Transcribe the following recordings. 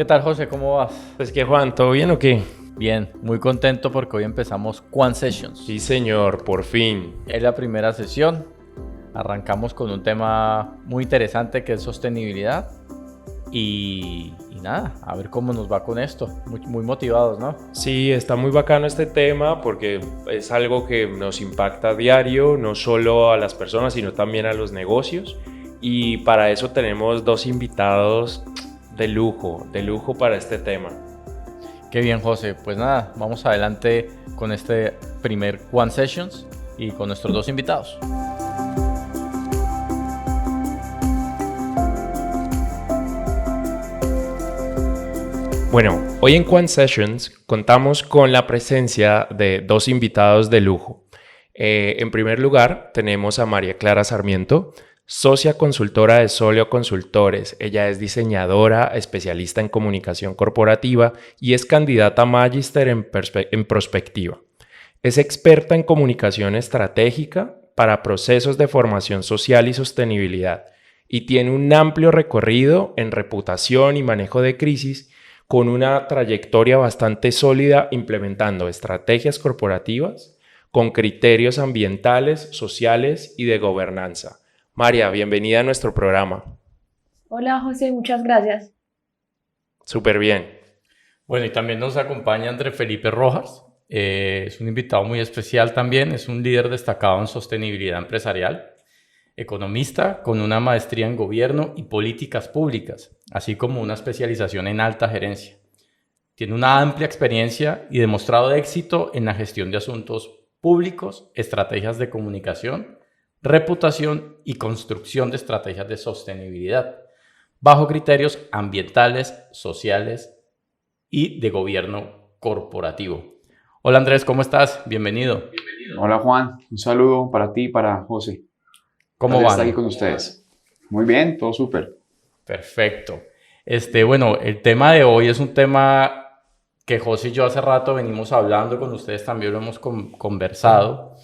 ¿Qué tal, José? ¿Cómo vas? Pues que Juan, ¿todo bien o qué? Bien, muy contento porque hoy empezamos Quant Sessions. Sí, señor, por fin. Es la primera sesión. Arrancamos con un tema muy interesante que es sostenibilidad. Y nada, a ver cómo nos va con esto. Muy motivados, ¿no? Sí, está muy bacano este tema porque es algo que nos impacta a diario, no solo a las personas, sino también a los negocios. Y para eso tenemos dos invitados de lujo para este tema. Qué bien, José. Pues nada, vamos adelante con este primer Quant Sessions y con nuestros dos invitados. Bueno, hoy en Quant Sessions contamos con la presencia de dos invitados de lujo. En primer lugar, tenemos a María Clara Sarmiento, socia consultora de Soleo Consultores. Ella es diseñadora, especialista en comunicación corporativa y es candidata a Magíster en Prospectiva. Es experta en comunicación estratégica para procesos de formación social y sostenibilidad y tiene un amplio recorrido en reputación y manejo de crisis con una trayectoria bastante sólida implementando estrategias corporativas con criterios ambientales, sociales y de gobernanza. María, bienvenida a nuestro programa. Hola José, muchas gracias. Súper bien. Bueno, y también nos acompaña André Felipe Rojas. Es un invitado muy especial también. Es un líder destacado en sostenibilidad empresarial, economista con una maestría en gobierno y políticas públicas, así como una especialización en alta gerencia. Tiene una amplia experiencia y demostrado éxito en la gestión de asuntos públicos, estrategias de comunicación, reputación y construcción de estrategias de sostenibilidad, bajo criterios ambientales, sociales y de gobierno corporativo. Hola Andrés, ¿cómo estás? Bienvenido. Hola Juan, un saludo para ti y para José. ¿Cómo van? Estar aquí con ustedes. Muy bien, todo súper. Perfecto. Bueno, el tema de hoy es un tema que José y yo hace rato venimos hablando, con ustedes también lo hemos conversado,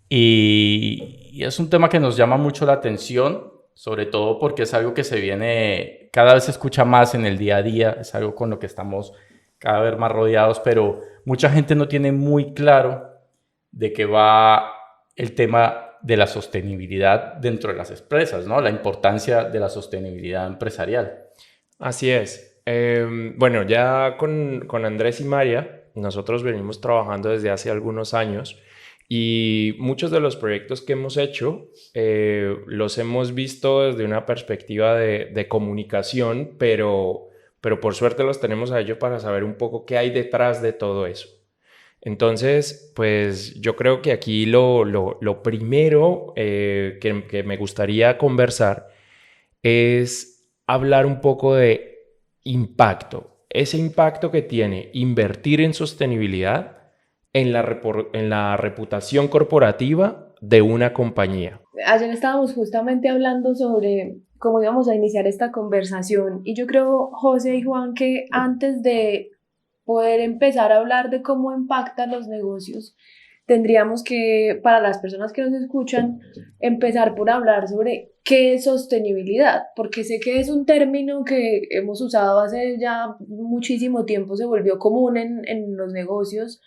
y es un tema que nos llama mucho la atención, sobre todo porque es algo que se viene, cada vez se escucha más en el día a día, es algo con lo que estamos cada vez más rodeados, pero mucha gente no tiene muy claro de qué va el tema de la sostenibilidad dentro de las empresas, ¿no? La importancia de la sostenibilidad empresarial. Así es. Bueno, ya con Andrés y María, nosotros venimos trabajando desde hace algunos años y muchos de los proyectos que hemos hecho los hemos visto desde una perspectiva de comunicación, pero por suerte los tenemos a ellos para saber un poco qué hay detrás de todo eso. Entonces, pues yo creo que aquí lo primero que me gustaría conversar es hablar un poco de impacto, ese impacto que tiene invertir en sostenibilidad en la reputación corporativa de una compañía. Ayer estábamos justamente hablando sobre cómo íbamos a iniciar esta conversación y yo creo, José y Juan, que antes de poder empezar a hablar de cómo impactan los negocios, tendríamos que, para las personas que nos escuchan, empezar por hablar sobre qué es sostenibilidad, porque sé que es un término que hemos usado hace ya muchísimo tiempo, se volvió común en los negocios,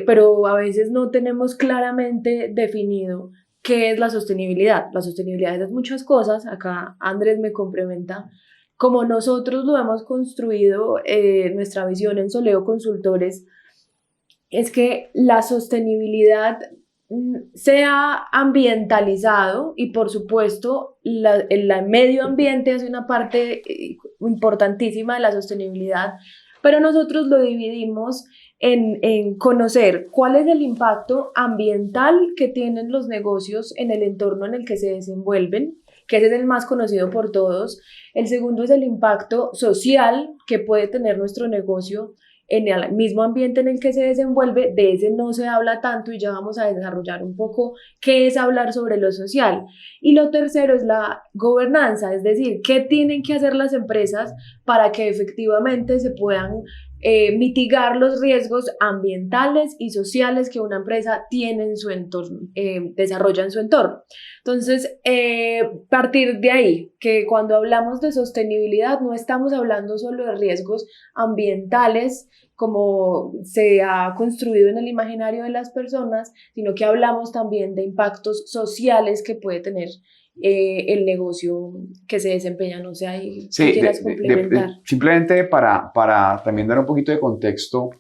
pero a veces no tenemos claramente definido qué es la sostenibilidad. La sostenibilidad es muchas cosas, acá Andrés me complementa. Como nosotros lo hemos construido, nuestra visión en Soleo Consultores es que la sostenibilidad sea ambientalizado y por supuesto el medio ambiente es una parte importantísima de la sostenibilidad, pero nosotros lo dividimos en conocer cuál es el impacto ambiental que tienen los negocios en el entorno en el que se desenvuelven, que ese es el más conocido por todos. El segundo es el impacto social que puede tener nuestro negocio en el mismo ambiente en el que se desenvuelve. De ese no se habla tanto y ya vamos a desarrollar un poco qué es hablar sobre lo social. Y lo tercero es la gobernanza, es decir, qué tienen que hacer las empresas para que efectivamente se puedan mitigar los riesgos ambientales y sociales que una empresa tiene en su entorno, desarrolla en su entorno. Entonces, partir de ahí, que cuando hablamos de sostenibilidad no estamos hablando solo de riesgos ambientales, como se ha construido en el imaginario de las personas, sino que hablamos también de impactos sociales que puede tener el negocio que se desempeña. No sé, ahí Sí, si quieras complementar. simplemente para también dar un poquito de contexto,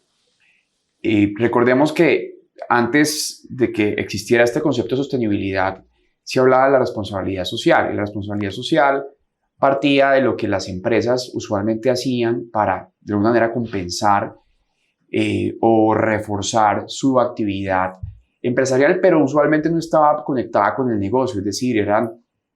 recordemos que antes de que existiera este concepto de sostenibilidad, se hablaba de la responsabilidad social, y la responsabilidad social partía de lo que las empresas usualmente hacían para, de alguna manera, compensar o reforzar su actividad empresarial, pero usualmente no estaba conectada con el negocio, es decir, eran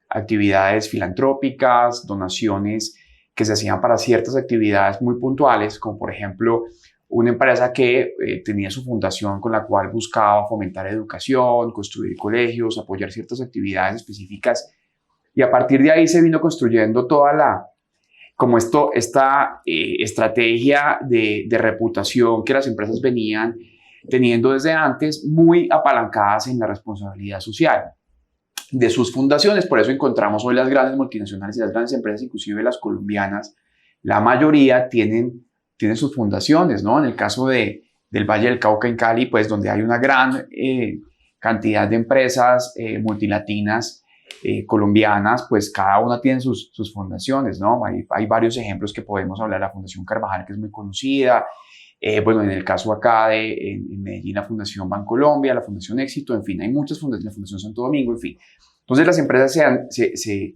actividades filantrópicas, donaciones que se hacían para ciertas actividades muy puntuales, como por ejemplo una empresa que tenía su fundación con la cual buscaba fomentar educación, construir colegios, apoyar ciertas actividades específicas, y a partir de ahí se vino construyendo toda esta estrategia de reputación que las empresas venían teniendo desde antes, muy apalancadas en la responsabilidad social de sus fundaciones. Por eso encontramos hoy las grandes multinacionales y las grandes empresas, inclusive las colombianas, la mayoría tienen sus fundaciones, ¿no? En el caso del Valle del Cauca en Cali, pues donde hay una gran cantidad de empresas multilatinas colombianas, pues cada una tiene sus fundaciones, ¿no? Hay varios ejemplos que podemos hablar. La Fundación Carvajal, que es muy conocida. Bueno, en el caso acá en Medellín, la Fundación Bancolombia, la Fundación Éxito, en fin, hay muchas fundaciones, la Fundación Santo Domingo, en fin. Entonces las empresas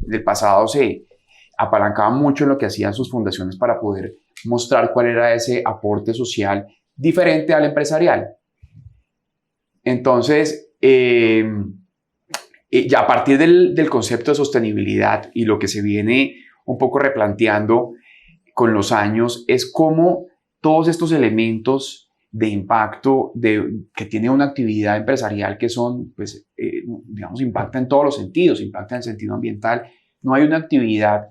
del pasado se apalancaban mucho en lo que hacían sus fundaciones para poder mostrar cuál era ese aporte social diferente al empresarial. Entonces, ya a partir del concepto de sostenibilidad y lo que se viene un poco replanteando con los años es cómo todos estos elementos de impacto que tiene una actividad empresarial, que son, pues, digamos, impacta en todos los sentidos, impacta en el sentido ambiental. No hay una actividad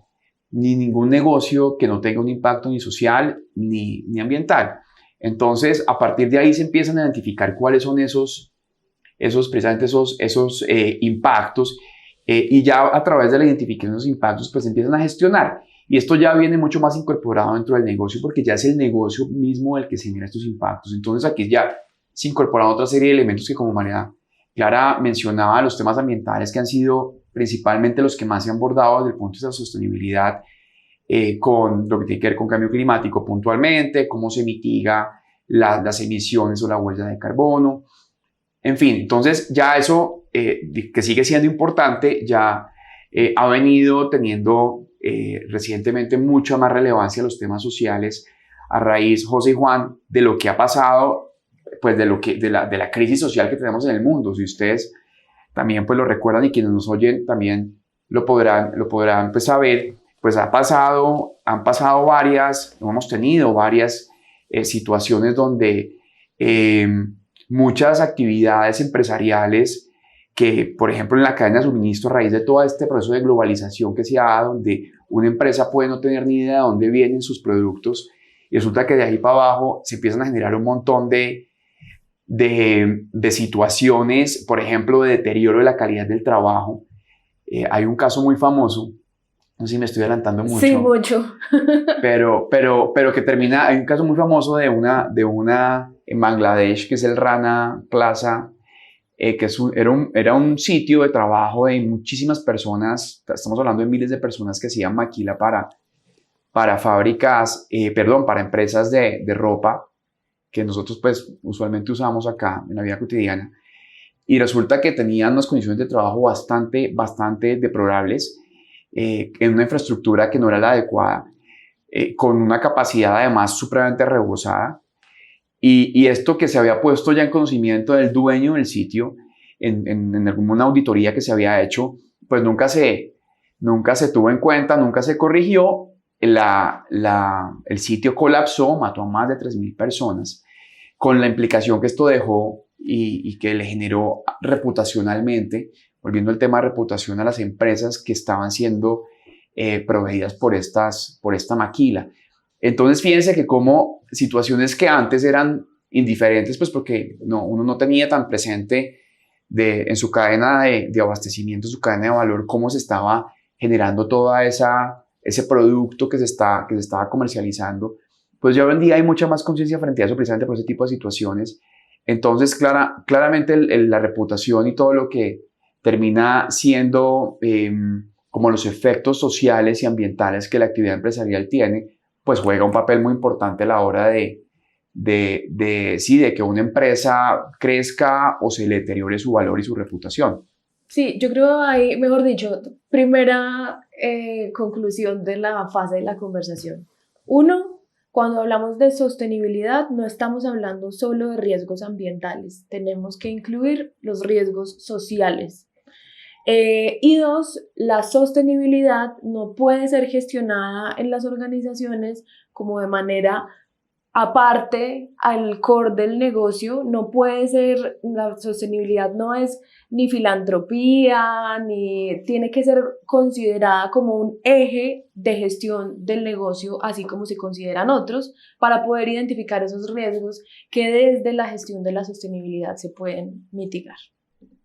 ni ningún negocio que no tenga un impacto ni social ni ambiental. Entonces, a partir de ahí se empiezan a identificar cuáles son esos impactos, y ya a través de la identificación de esos impactos, pues se empiezan a gestionar. Y esto ya viene mucho más incorporado dentro del negocio, porque ya es el negocio mismo el que genera estos impactos. Entonces aquí ya se incorporan otra serie de elementos que, como María Clara mencionaba, los temas ambientales, que han sido principalmente los que más se han abordado desde el punto de vista de sostenibilidad, con lo que tiene que ver con cambio climático puntualmente, cómo se mitiga las emisiones o la huella de carbono. En fin, entonces ya eso, que sigue siendo importante, ya ha venido teniendo recientemente mucha más relevancia los temas sociales a raíz, José y Juan, de lo que ha pasado, pues de la crisis social que tenemos en el mundo. Si ustedes también pues lo recuerdan, y quienes nos oyen también lo podrán pues saber, pues han pasado hemos tenido varias situaciones donde muchas actividades empresariales que, por ejemplo, en la cadena de suministro, a raíz de todo este proceso de globalización que se ha dado, donde una empresa puede no tener ni idea de dónde vienen sus productos, y resulta que de ahí para abajo se empiezan a generar un montón de situaciones, por ejemplo, de deterioro de la calidad del trabajo. Hay un caso muy famoso, no sé si me estoy adelantando mucho. Sí, mucho. pero que termina, hay un caso muy famoso de una en Bangladesh, que es el Rana Plaza, que era un sitio de trabajo de muchísimas personas. Estamos hablando de miles de personas que hacían maquila para fábricas, para empresas de ropa, que nosotros pues usualmente usamos acá en la vida cotidiana. Y resulta que tenían unas condiciones de trabajo bastante deplorables, en una infraestructura que no era la adecuada, con una capacidad además supremamente rebosada. Y esto que se había puesto ya en conocimiento del dueño del sitio, en alguna auditoría que se había hecho, pues nunca se tuvo en cuenta, nunca se corrigió. El sitio colapsó, mató a más de 3.000 personas, con la implicación que esto dejó y que le generó reputacionalmente, volviendo al tema de reputación, a las empresas que estaban siendo proveídas por esta maquila. Entonces, fíjense que como situaciones que antes eran indiferentes, pues porque uno no tenía tan presente en su cadena de abastecimiento, su cadena de valor, cómo se estaba generando toda ese producto que se estaba comercializando, pues ya hoy en día hay mucha más conciencia frente a eso, precisamente por ese tipo de situaciones. Entonces, claramente la reputación y todo lo que termina siendo como los efectos sociales y ambientales que la actividad empresarial tiene, pues juega un papel muy importante a la hora de que una empresa crezca o se le deteriore su valor y su reputación. Sí, yo creo ahí, mejor dicho, primera conclusión de la fase de la conversación. Uno, cuando hablamos de sostenibilidad, no estamos hablando solo de riesgos ambientales, tenemos que incluir los riesgos sociales. Y dos, la sostenibilidad no puede ser gestionada en las organizaciones como de manera aparte al core del negocio. No puede ser, la sostenibilidad no es ni filantropía, ni tiene que ser considerada como un eje de gestión del negocio, así como se consideran otros, para poder identificar esos riesgos que desde la gestión de la sostenibilidad se pueden mitigar.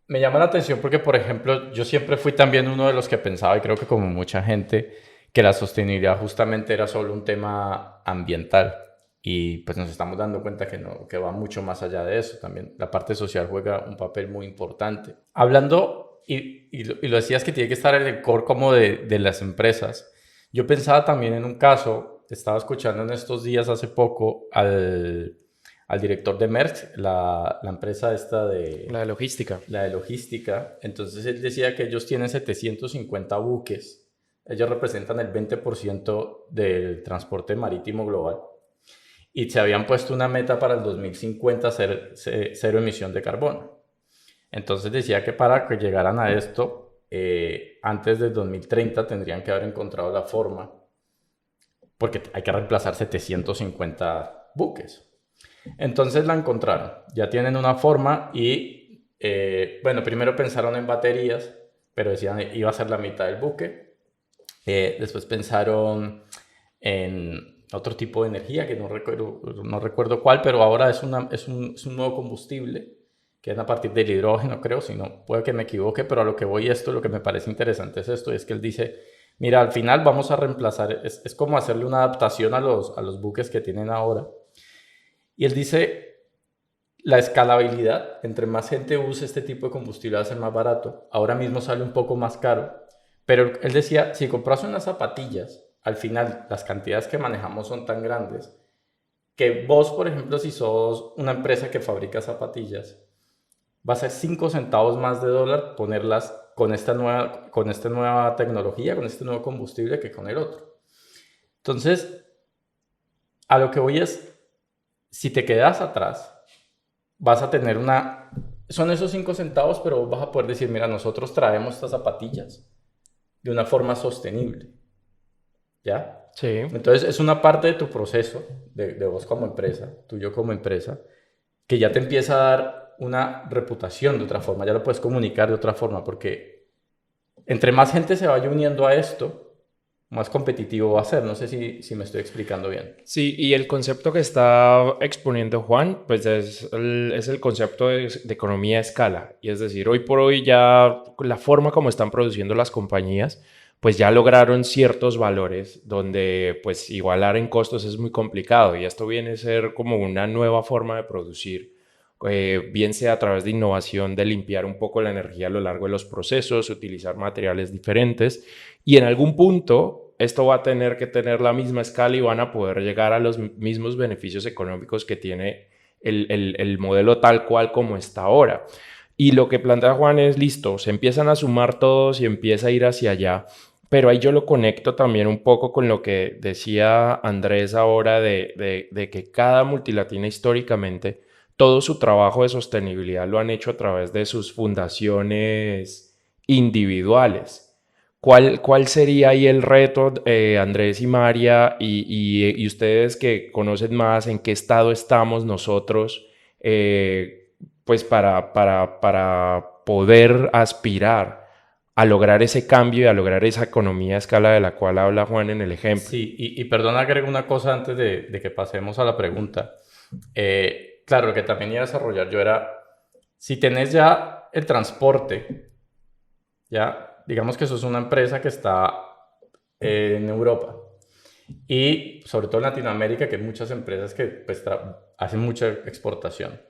Me llama la atención porque, por ejemplo, yo siempre fui también uno de los que pensaba, y creo que como mucha gente, que la sostenibilidad justamente era solo un tema ambiental. Y pues nos estamos dando cuenta que no, que va mucho más allá de eso también. La parte social juega un papel muy importante. Hablando, y lo decías que tiene que estar en el core como de las empresas. Yo pensaba también en un caso, estaba escuchando en estos días hace poco al director de Maersk, la empresa esta de... La de logística. La de logística. Entonces él decía que ellos tienen 750 buques. Ellos representan el 20% del transporte marítimo global. Y se habían puesto una meta para el 2050 cero emisión de carbono. Entonces decía que para que llegaran a esto, antes del 2030 tendrían que haber encontrado la forma, porque hay que reemplazar 750 buques. Entonces la encontraron, ya tienen una forma y, bueno, primero pensaron en baterías, pero decían que iba a ser la mitad del buque. Después pensaron en otro tipo de energía que no recuerdo cuál, pero ahora es un nuevo combustible que es a partir del hidrógeno, creo, si no, puede que me equivoque, pero a lo que voy lo que me parece interesante es esto, y es que él dice, mira, al final vamos a reemplazar, es como hacerle una adaptación a los buques que tienen ahora. Y él dice, la escalabilidad, entre más gente use este tipo de combustible va a ser más barato, ahora mismo sale un poco más caro, pero él decía, si compras unas zapatillas, al final las cantidades que manejamos son tan grandes que vos, por ejemplo, si sos una empresa que fabrica zapatillas, va a ser 5 centavos más de dólar ponerlas con esta nueva tecnología, con este nuevo combustible que con el otro. Entonces, a lo que voy es, si te quedas atrás, vas a tener son esos 5 centavos, pero vas a poder decir, mira, nosotros traemos estas zapatillas de una forma sostenible. ¿Ya? Sí. Entonces es una parte de tu proceso, de vos como empresa, tuyo como empresa, que ya te empieza a dar una reputación de otra forma, ya lo puedes comunicar de otra forma, porque entre más gente se vaya uniendo a esto, más competitivo va a ser. No sé si me estoy explicando bien. Sí, y el concepto que está exponiendo Juan, pues es el concepto de economía a escala. Y es decir, hoy por hoy ya la forma como están produciendo las compañías, pues ya lograron ciertos valores donde pues igualar en costos es muy complicado. Y esto viene a ser como una nueva forma de producir, bien sea a través de innovación, de limpiar un poco la energía a lo largo de los procesos, utilizar materiales diferentes. Y en algún punto esto va a tener que tener la misma escala y van a poder llegar a los mismos beneficios económicos que tiene el modelo tal cual como está ahora. Y lo que plantea Juan es, listo, se empiezan a sumar todos y empieza a ir hacia allá. Pero ahí yo lo conecto también un poco con lo que decía Andrés ahora de que cada multilatina históricamente, todo su trabajo de sostenibilidad lo han hecho a través de sus fundaciones individuales. ¿Cuál sería ahí el reto, Andrés y María, y ustedes que conocen más en qué estado estamos nosotros, pues para poder aspirar a lograr ese cambio y a lograr esa economía a escala de la cual habla Juan en el ejemplo. Sí, y perdón, agrego una cosa antes de que pasemos a la pregunta. Claro, lo que también iba a desarrollar yo era, si tenés ya el transporte, ya, digamos que eso es una empresa que está en Europa y sobre todo en Latinoamérica, que hay muchas empresas que pues, hacen mucha exportación.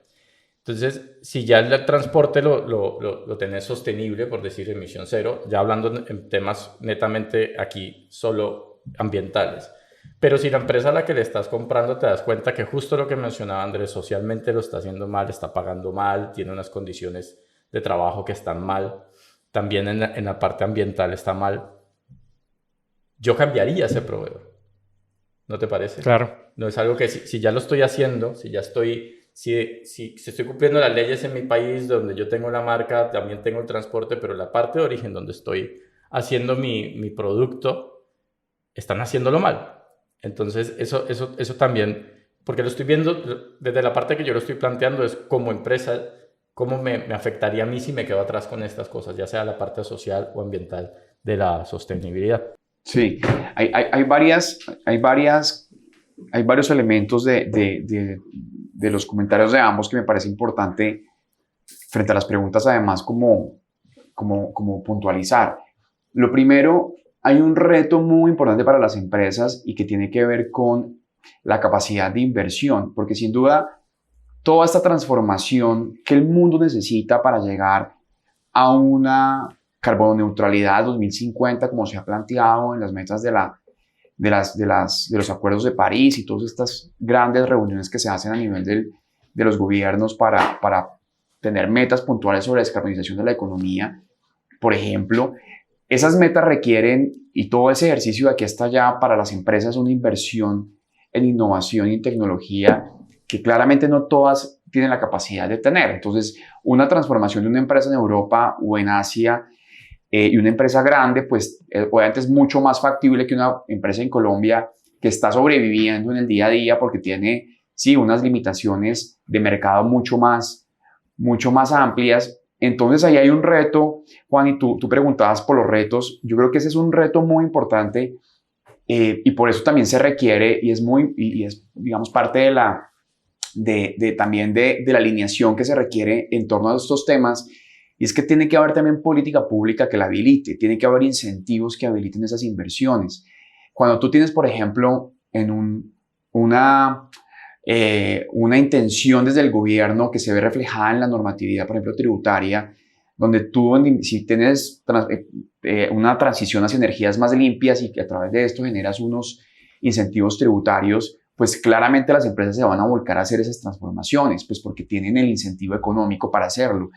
Entonces, si ya el transporte lo tenés sostenible, por decir emisión cero, ya hablando en temas netamente aquí solo ambientales, pero si la empresa a la que le estás comprando te das cuenta que justo lo que mencionaba Andrés, socialmente lo está haciendo mal, está pagando mal, tiene unas condiciones de trabajo que están mal, también en la parte ambiental está mal, yo cambiaría ese proveedor. ¿No te parece? Claro. No es algo que si ya lo estoy haciendo, si estoy cumpliendo las leyes en mi país donde yo tengo la marca, también tengo el transporte, pero la parte de origen donde estoy haciendo mi producto, están haciéndolo mal. Entonces, eso también, porque lo estoy viendo desde la parte que yo lo estoy planteando, es como empresa, cómo me afectaría a mí si me quedo atrás con estas cosas, ya sea la parte social o ambiental de la sostenibilidad. Sí, hay varios elementos de los comentarios de ambos que me parece importante frente a las preguntas, además, como puntualizar. Lo primero, hay un reto muy importante para las empresas y que tiene que ver con la capacidad de inversión, porque sin duda toda esta transformación que el mundo necesita para llegar a una carboneutralidad 2050, como se ha planteado en las metas de los acuerdos de París y todas estas grandes reuniones que se hacen a nivel de los gobiernos para tener metas puntuales sobre descarbonización de la economía, por ejemplo, esas metas requieren, y todo ese ejercicio de aquí hasta allá para las empresas, una inversión en innovación y en tecnología que claramente no todas tienen la capacidad de tener. Entonces, una transformación de una empresa en Europa o en Asia y una empresa grande, pues obviamente es mucho más factible que una empresa en Colombia que está sobreviviendo en el día a día porque tiene, sí, unas limitaciones de mercado mucho más amplias. Entonces ahí hay un reto, Juan, y tú preguntabas por los retos. Yo creo que ese es un reto muy importante y por eso también se requiere y es digamos, parte también de la alineación que se requiere en torno a estos temas. Y es que tiene que haber también política pública que la habilite, tiene que haber incentivos que habiliten esas inversiones. Cuando tú tienes, por ejemplo, una intención desde el gobierno que se ve reflejada en la normatividad, por ejemplo, tributaria, donde si tienes una transición hacia energías más limpias y que a través de esto generas unos incentivos tributarios, pues claramente las empresas se van a volcar a hacer esas transformaciones, pues porque tienen el incentivo económico para hacerlo.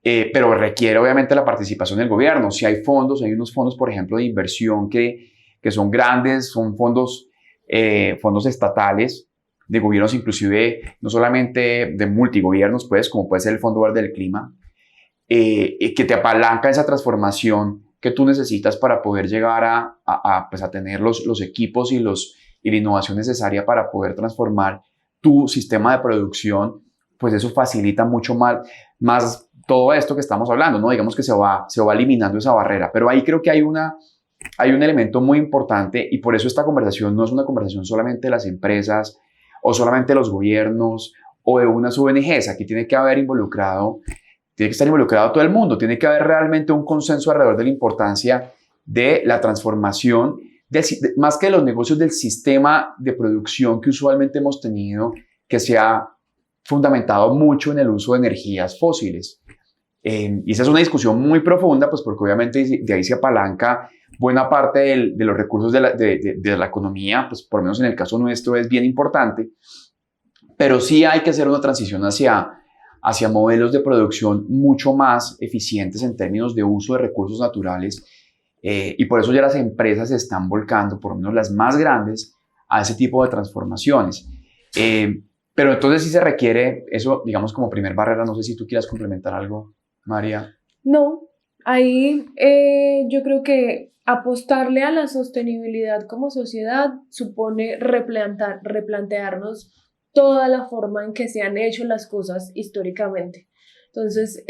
Pero requiere obviamente la participación del gobierno. Si hay fondos, hay unos fondos, por ejemplo, de inversión que son grandes, son fondos estatales, de gobiernos inclusive, no solamente de multigobiernos, pues, como puede ser el Fondo Verde del Clima, que te apalanca esa transformación que tú necesitas para poder llegar pues a tener los equipos y la innovación necesaria para poder transformar tu sistema de producción, pues eso facilita mucho más todo esto que estamos hablando, ¿no? Digamos que se va eliminando esa barrera, pero ahí creo que hay un elemento muy importante y por eso esta conversación no es una conversación solamente de las empresas o solamente de los gobiernos o de unas ONGs. Aquí tiene que estar involucrado todo el mundo, tiene que haber realmente un consenso alrededor de la importancia de la transformación, más que de los negocios, del sistema de producción que usualmente hemos tenido, que se ha fundamentado mucho en el uso de energías fósiles. Y esa es una discusión muy profunda, pues porque obviamente de ahí se apalanca buena parte de los recursos de la economía, pues por lo menos en el caso nuestro es bien importante, pero sí hay que hacer una transición hacia modelos de producción mucho más eficientes en términos de uso de recursos naturales y por eso ya las empresas se están volcando, por lo menos las más grandes, a ese tipo de transformaciones. Pero entonces sí se requiere eso, digamos, como primer barrera. No sé si tú quieras complementar algo, María. No, ahí yo creo que apostarle a la sostenibilidad como sociedad supone replantearnos toda la forma en que se han hecho las cosas históricamente. Entonces,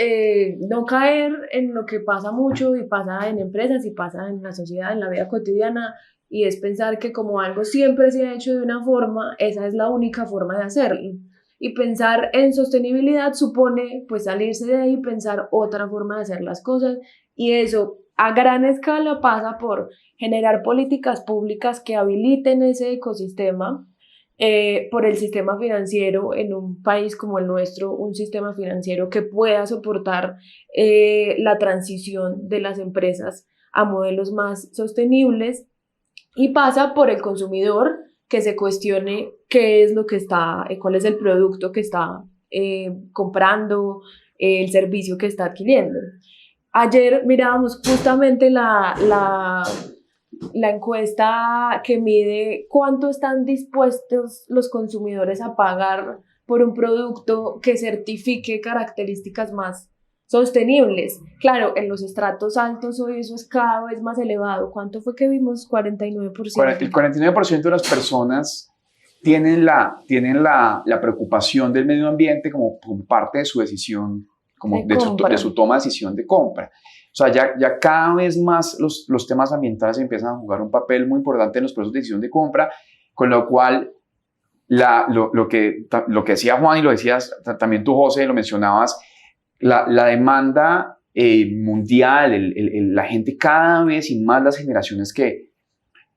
no caer en lo que pasa mucho y pasa en empresas y pasa en la sociedad, en la vida cotidiana, y es pensar que como algo siempre se ha hecho de una forma, esa es la única forma de hacerlo. Y pensar en sostenibilidad supone pues salirse de ahí y pensar otra forma de hacer las cosas, y eso a gran escala pasa por generar políticas públicas que habiliten ese ecosistema, por el sistema financiero en un país como el nuestro, un sistema financiero que pueda soportar la transición de las empresas a modelos más sostenibles, y pasa por el consumidor que se cuestione qué es lo que está, cuál es el producto que está comprando, el servicio que está adquiriendo. Ayer mirábamos justamente la encuesta que mide cuánto están dispuestos los consumidores a pagar por un producto que certifique características más sostenibles. Claro, en los estratos altos hoy eso es cada vez más elevado. ¿Cuánto fue que vimos? 49%. El 49% de las personas tienen la preocupación del medio ambiente como parte de su decisión, como de su toma de decisión de compra. O sea, ya cada vez más los temas ambientales empiezan a jugar un papel muy importante en los procesos de decisión de compra, con lo cual lo que decía Juan y lo decías también tú, José, lo mencionabas, la demanda mundial, la gente cada vez y más las generaciones que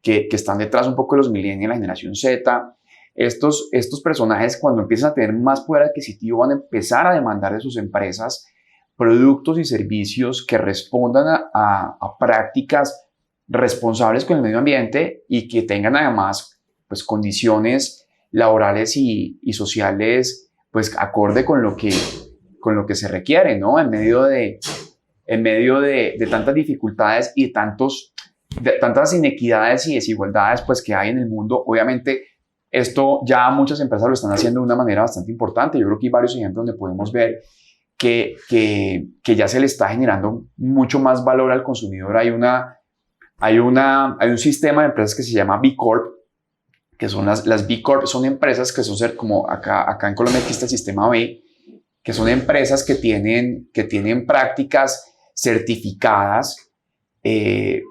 están detrás un poco de los millennials, la generación Z, estos personajes cuando empiezan a tener más poder adquisitivo van a empezar a demandar de sus empresas productos y servicios que respondan a prácticas responsables con el medio ambiente y que tengan además pues, condiciones laborales y sociales pues, acorde con lo que se requiere, ¿no? En medio de tantas dificultades y de tantas inequidades y desigualdades pues, que hay en el mundo, obviamente esto ya muchas empresas lo están haciendo de una manera bastante importante. Yo creo que hay varios ejemplos donde podemos ver que ya se le está generando mucho más valor al consumidor. Hay un sistema de empresas que se llama B Corp, que son las B Corp, son empresas que son como acá en Colombia existe el sistema B, que son empresas que tienen prácticas certificadas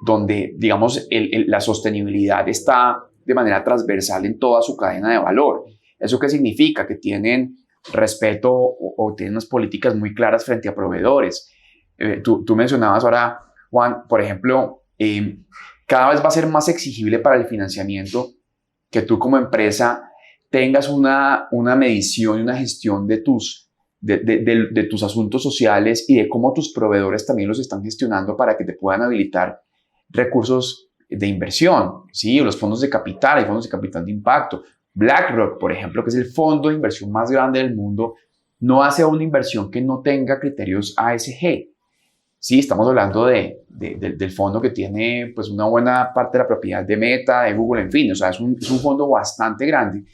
donde, digamos, la sostenibilidad está de manera transversal en toda su cadena de valor. ¿Eso qué significa? Que tienen respeto o tienen unas políticas muy claras frente a proveedores. Tú mencionabas ahora, Juan, por ejemplo, cada vez va a ser más exigible para el financiamiento que tú como empresa tengas una medición y una gestión de tus asuntos sociales y de cómo tus proveedores también los están gestionando para que te puedan habilitar recursos de inversión, ¿sí? Los fondos de capital, hay fondos de capital de impacto. BlackRock, por ejemplo, que es el fondo de inversión más grande del mundo, no hace una inversión que no tenga criterios ASG. Sí, estamos hablando del fondo que tiene pues, una buena parte de la propiedad de Meta, de Google, en fin, o sea, es un fondo bastante grande.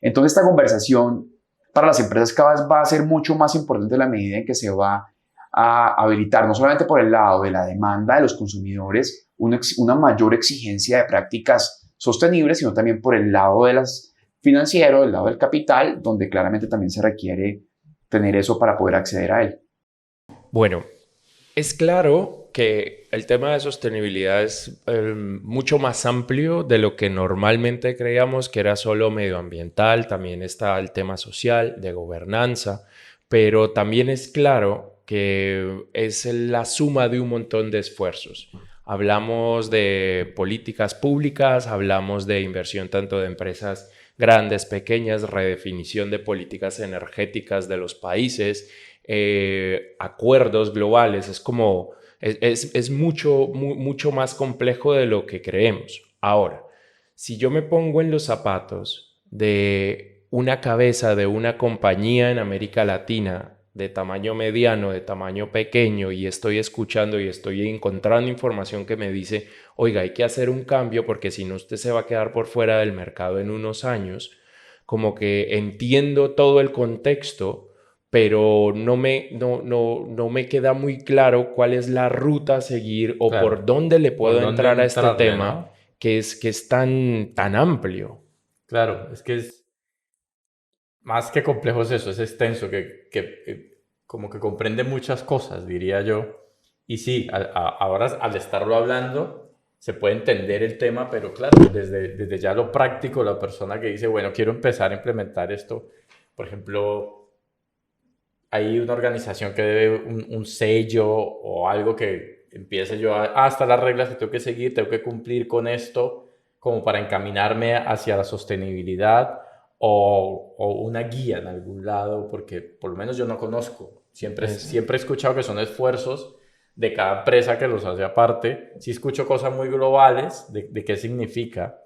Entonces, esta conversación para las empresas cada vez va a ser mucho más importante en la medida en que se va a habilitar, no solamente por el lado de la demanda de los consumidores, una mayor exigencia de prácticas sostenibles, sino también por el lado de las financiero, del lado del capital, donde claramente también se requiere tener eso para poder acceder a él. Bueno, es claro que el tema de sostenibilidad es mucho más amplio de lo que normalmente creíamos que era solo medioambiental, también está el tema social, de gobernanza, pero también es claro que es la suma de un montón de esfuerzos. Hablamos de políticas públicas, hablamos de inversión tanto de empresas grandes, pequeñas, redefinición de políticas energéticas de los países, acuerdos globales, es mucho más complejo de lo que creemos. Ahora, si yo me pongo en los zapatos de una cabeza de una compañía en América Latina de tamaño mediano, de tamaño pequeño, y estoy escuchando y estoy encontrando información que me dice, oiga, hay que hacer un cambio porque si no usted se va a quedar por fuera del mercado en unos años, como que entiendo todo el contexto, pero no me queda muy claro cuál es la ruta a seguir o claro, por dónde le puedo entrar a este tema, ¿no? que es tan amplio. Claro, es que es más que complejo es eso, es extenso, que como que comprende muchas cosas, diría yo. Y sí, ahora al estarlo hablando, se puede entender el tema, pero claro, desde ya lo práctico, la persona que dice, bueno, quiero empezar a implementar esto, por ejemplo, hay una organización que debe un sello o algo que empiece yo hasta las reglas que tengo que seguir, tengo que cumplir con esto como para encaminarme hacia la sostenibilidad o una guía en algún lado, porque por lo menos yo no conozco. Siempre he escuchado que son esfuerzos de cada empresa que los hace aparte. Sí escucho cosas muy globales de qué significa,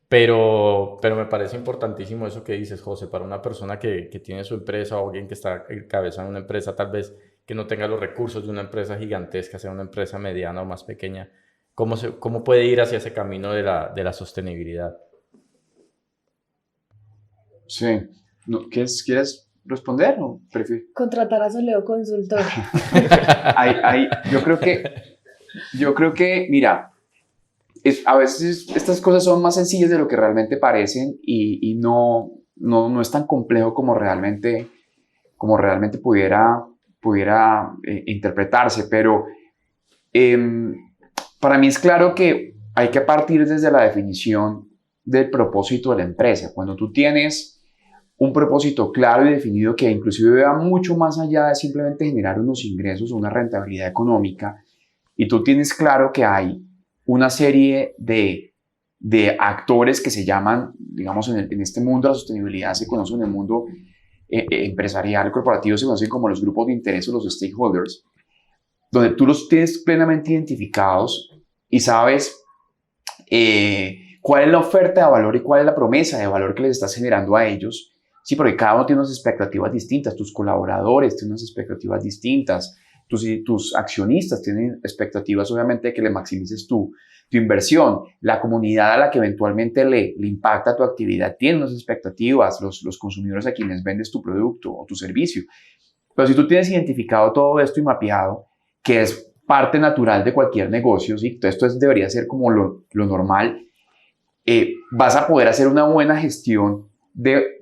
pero me parece importantísimo eso que dices, José, para una persona que tiene su empresa o alguien que está encabezando una empresa, tal vez que no tenga los recursos de una empresa gigantesca, sea una empresa mediana o más pequeña, ¿cómo puede ir hacia ese camino de la sostenibilidad? Sí. No, ¿quieres responder o prefieres? Contratar a Soleo Consultor. Yo creo que, mira, a veces estas cosas son más sencillas de lo que realmente parecen y no es tan complejo como realmente pudiera interpretarse, pero para mí es claro que hay que partir desde la definición del propósito de la empresa. Cuando tú tienes un propósito claro y definido que inclusive va mucho más allá de simplemente generar unos ingresos o una rentabilidad económica, y tú tienes claro que hay una serie de actores que se llaman, digamos, en este mundo de la sostenibilidad se conocen en el mundo empresarial, corporativo, se conocen como los grupos de interés o los stakeholders, donde tú los tienes plenamente identificados y sabes cuál es la oferta de valor y cuál es la promesa de valor que les estás generando a ellos. Sí, porque cada uno tiene unas expectativas distintas, tus colaboradores tienen unas expectativas distintas, tus accionistas tienen expectativas obviamente de que le maximices tu inversión, la comunidad a la que eventualmente le impacta tu actividad tiene unas expectativas, los consumidores a quienes vendes tu producto o tu servicio. Pero si tú tienes identificado todo esto y mapeado, que es parte natural de cualquier negocio, ¿sí? Esto debería ser como lo normal, vas a poder hacer una buena gestión de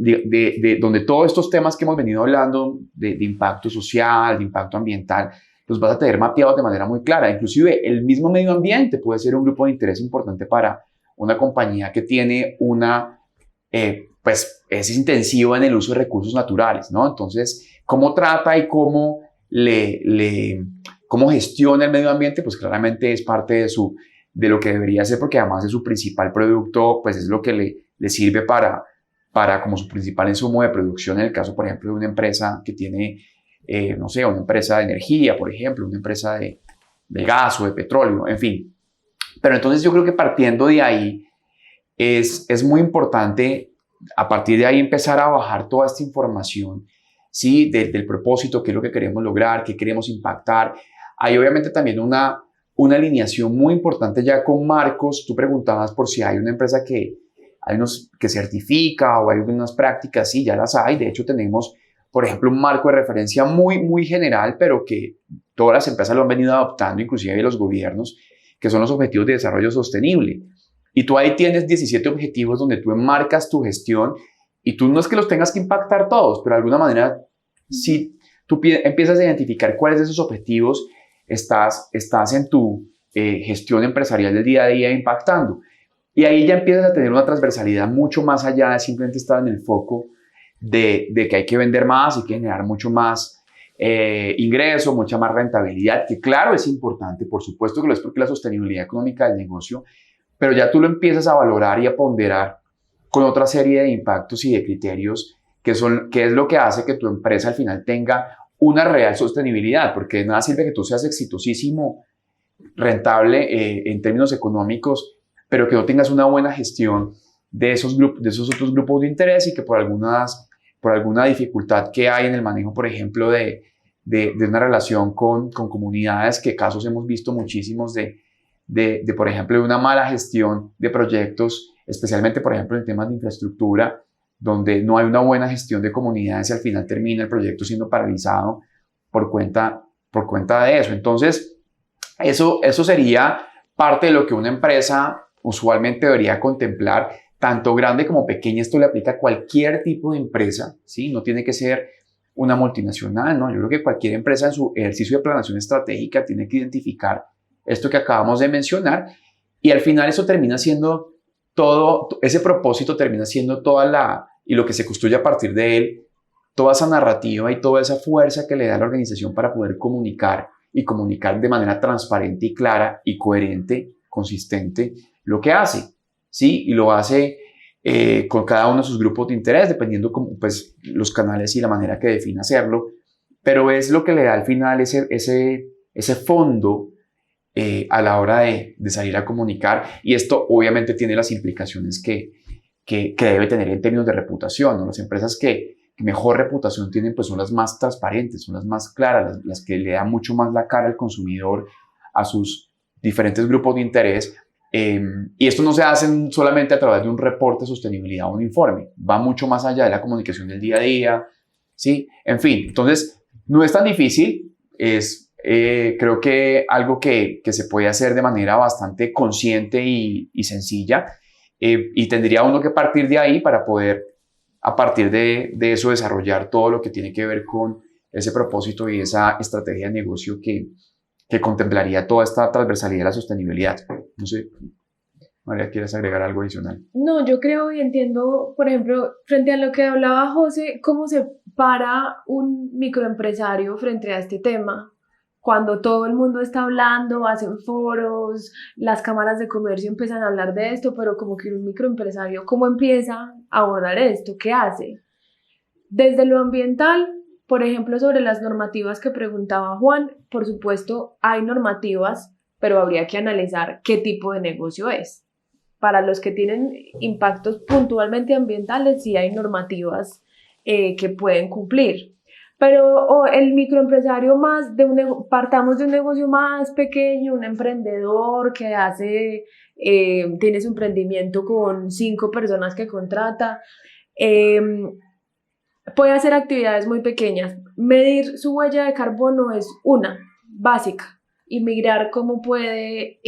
donde todos estos temas que hemos venido hablando de impacto social, de impacto ambiental, los vas a tener mapeados de manera muy clara. Inclusive el mismo medio ambiente puede ser un grupo de interés importante para una compañía que tiene pues es intensiva en el uso de recursos naturales, ¿no? Entonces, ¿cómo trata y cómo cómo gestiona el medio ambiente? Pues claramente es parte de lo que debería ser, porque además es su principal producto, pues es lo que le sirve para como su principal insumo de producción, en el caso, por ejemplo, de una empresa que tiene, no sé, una empresa de energía, por ejemplo, una empresa de gas o de petróleo, en fin. Pero entonces yo creo que partiendo de ahí es muy importante, a partir de ahí, empezar a bajar toda esta información, ¿sí? Del propósito, qué es lo que queremos lograr, qué queremos impactar. Hay obviamente también una alineación muy importante ya con marcos. Tú preguntabas por si hay una empresa que certifica o hay algunas prácticas, sí, ya las hay. De hecho, tenemos, por ejemplo, un marco de referencia muy, muy general, pero que todas las empresas lo han venido adoptando, inclusive los gobiernos, que son los Objetivos de Desarrollo Sostenible. Y tú ahí tienes 17 objetivos donde tú enmarcas tu gestión y tú no es que los tengas que impactar todos, pero de alguna manera, si tú empiezas a identificar cuáles de esos objetivos estás en tu gestión empresarial del día a día impactando. Y ahí ya empiezas a tener una transversalidad mucho más allá de simplemente estar en el foco de que hay que vender más y que generar mucho más ingreso, mucha más rentabilidad, que claro es importante, por supuesto que lo es porque la sostenibilidad económica del negocio, pero ya tú lo empiezas a valorar y a ponderar con otra serie de impactos y de criterios que es lo que hace que tu empresa al final tenga una real sostenibilidad, porque de nada sirve que tú seas exitosísimo, rentable en términos económicos, pero que no tengas una buena gestión de esos otros grupos de interés y que por alguna dificultad que hay en el manejo, por ejemplo, de una relación con comunidades, que casos hemos visto muchísimos por ejemplo, de una mala gestión de proyectos, especialmente, por ejemplo, en temas de infraestructura, donde no hay una buena gestión de comunidades y al final termina el proyecto siendo paralizado por cuenta de eso. Entonces, eso sería parte de lo que una empresa usualmente debería contemplar, tanto grande como pequeña. Esto le aplica a cualquier tipo de empresa, ¿sí? No tiene que ser una multinacional, ¿no? Yo creo que cualquier empresa en su ejercicio de planeación estratégica tiene que identificar esto que acabamos de mencionar y al final eso termina siendo todo, ese propósito termina siendo y lo que se construye a partir de él, toda esa narrativa y toda esa fuerza que le da a la organización para poder comunicar y comunicar de manera transparente y clara y coherente, consistente, lo que hace, ¿sí? Y lo hace con cada uno de sus grupos de interés, dependiendo pues, los canales y la manera que define hacerlo, pero es lo que le da al final ese fondo a la hora de salir a comunicar, y esto obviamente tiene las implicaciones que debe tener en términos de reputación, ¿no? Las empresas que mejor reputación tienen pues son las más transparentes, son las más claras, las que le dan mucho más la cara al consumidor, a sus diferentes grupos de interés. Y esto no se hace solamente a través de un reporte de sostenibilidad o un informe, va mucho más allá de la comunicación del día a día, ¿sí? En fin, entonces no es tan difícil, es creo que algo que se puede hacer de manera bastante consciente y sencilla, y tendría uno que partir de ahí para poder a partir de eso desarrollar todo lo que tiene que ver con ese propósito y esa estrategia de negocio que contemplaría toda esta transversalidad de la sostenibilidad. No sé, María, ¿quieres agregar algo adicional? No, yo creo y entiendo, por ejemplo, frente a lo que hablaba José, cómo se para un microempresario frente a este tema. Cuando todo el mundo está hablando, hacen foros, las cámaras de comercio empiezan a hablar de esto, pero como que un microempresario, ¿cómo empieza a abordar esto? ¿Qué hace? Desde lo ambiental, por ejemplo, sobre las normativas que preguntaba Juan, por supuesto hay normativas, pero habría que analizar qué tipo de negocio es. Para los que tienen impactos puntualmente ambientales, sí hay normativas que pueden cumplir. Pero el microempresario partamos de un negocio más pequeño, un emprendedor que tiene su emprendimiento con 5 personas que contrata, puede hacer actividades muy pequeñas. Medir su huella de carbono es una básica y mirar cómo puede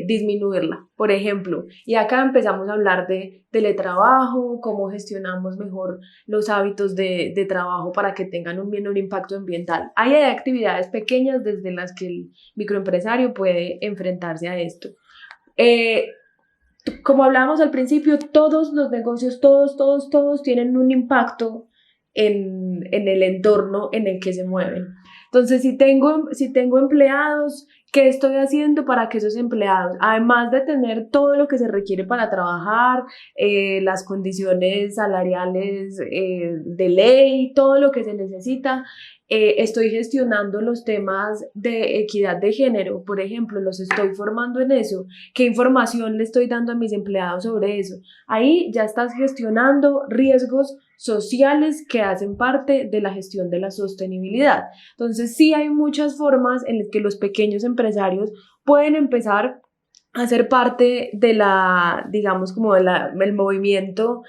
disminuirla, por ejemplo. Y acá empezamos a hablar de teletrabajo, cómo gestionamos mejor los hábitos de trabajo para que tengan un menor impacto ambiental. Hay actividades pequeñas desde las que el microempresario puede enfrentarse a esto. Como hablábamos al principio, todos los negocios, todos tienen un impacto en el entorno en el que se mueven. Entonces, si tengo empleados, ¿qué estoy haciendo para que esos empleados, además de tener todo lo que se requiere para trabajar, las condiciones salariales de ley, todo lo que se necesita, estoy gestionando los temas de equidad de género, por ejemplo, los estoy formando en eso? ¿Qué información le estoy dando a mis empleados sobre eso? Ahí ya estás gestionando riesgos sociales que hacen parte de la gestión de la sostenibilidad. Entonces, sí hay muchas formas en las que los pequeños empresarios pueden empezar a ser parte de digamos, como del movimiento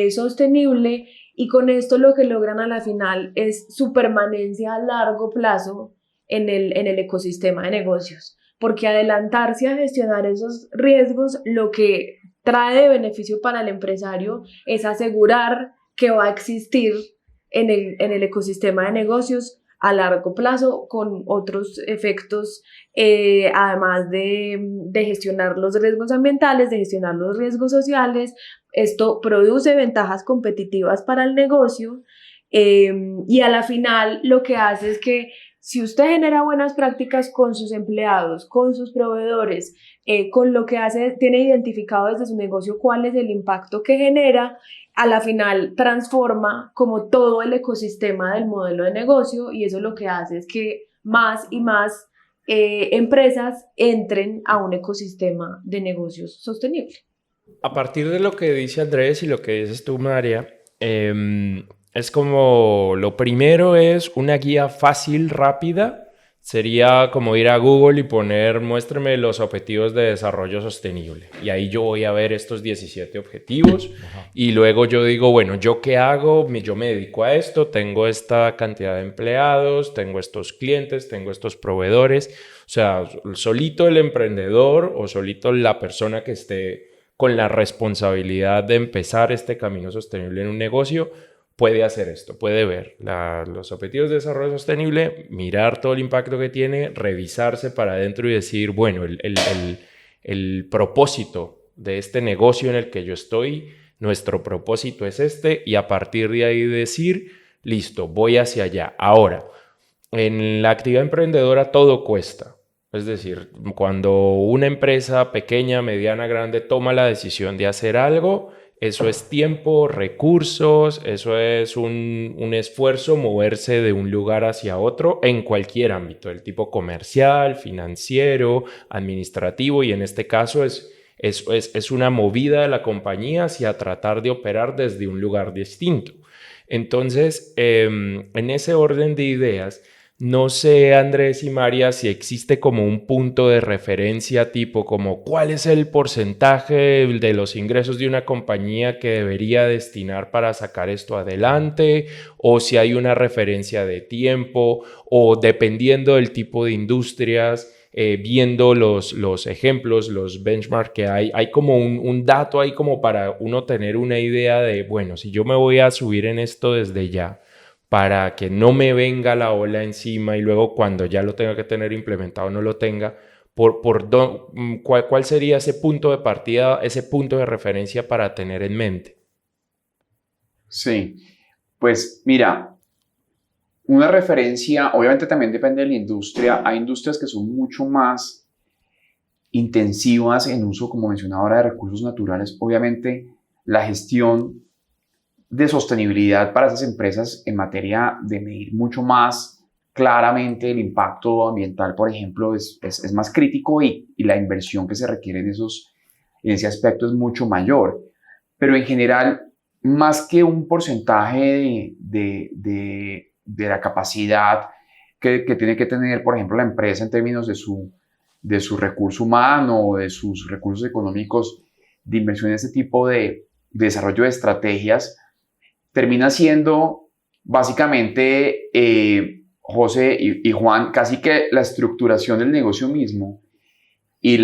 sostenible, y con esto lo que logran a la final es su permanencia a largo plazo en el ecosistema de negocios, porque adelantarse a gestionar esos riesgos lo que trae de beneficio para el empresario es asegurar que va a existir en el ecosistema de negocios a largo plazo, con otros efectos, además de gestionar los riesgos ambientales, de gestionar los riesgos sociales. Esto produce ventajas competitivas para el negocio, y a la final lo que hace es que si usted genera buenas prácticas con sus empleados, con sus proveedores, con lo que tiene identificado desde su negocio cuál es el impacto que genera, a la final transforma como todo el ecosistema del modelo de negocio, y eso lo que hace es que más y más empresas entren a un ecosistema de negocios sostenible. A partir de lo que dice Andrés y lo que dices tú, María, es como lo primero es una guía fácil, rápida. Sería como ir a Google y poner, muéstrame los objetivos de desarrollo sostenible. Y ahí yo voy a ver estos 17 objetivos. Y luego yo digo, bueno, ¿yo qué hago? Yo me dedico a esto, tengo esta cantidad de empleados, tengo estos clientes, tengo estos proveedores. O sea, solito el emprendedor o solito la persona que esté con la responsabilidad de empezar este camino sostenible en un negocio puede hacer esto, puede ver los objetivos de desarrollo sostenible, mirar todo el impacto que tiene, revisarse para adentro y decir, bueno, el propósito de este negocio en el que yo estoy, nuestro propósito es este, y a partir de ahí decir, listo, voy hacia allá. Ahora, en la actividad emprendedora todo cuesta. Es decir, cuando una empresa pequeña, mediana, grande toma la decisión de hacer algo, eso es tiempo, recursos, eso es un esfuerzo moverse de un lugar hacia otro en cualquier ámbito, el tipo comercial, financiero, administrativo, y en este caso es una movida de la compañía hacia tratar de operar desde un lugar distinto. Entonces, en ese orden de ideas, no sé, Andrés y María, si existe como un punto de referencia tipo como cuál es el porcentaje de los ingresos de una compañía que debería destinar para sacar esto adelante, o si hay una referencia de tiempo, o dependiendo del tipo de industrias, viendo los ejemplos, los benchmarks que hay como un dato ahí como para uno tener una idea de, bueno, si yo me voy a subir en esto desde ya, para que no me venga la ola encima y luego cuando ya lo tenga que tener implementado no lo tenga, ¿cuál sería ese punto de partida, ese punto de referencia para tener en mente? Sí, pues mira, una referencia, obviamente también depende de la industria. Hay industrias que son mucho más intensivas en uso, como mencionaba ahora, de recursos naturales. Obviamente la gestión de sostenibilidad para esas empresas en materia de medir mucho más claramente el impacto ambiental, por ejemplo, es más crítico y la inversión que se requiere en ese aspecto es mucho mayor. Pero en general, más que un porcentaje de la capacidad que tiene que tener, por ejemplo, la empresa en términos de su recurso humano o de sus recursos económicos de inversión en este tipo de desarrollo de estrategias, termina siendo básicamente, José y Juan, casi que la estructuración del negocio mismo y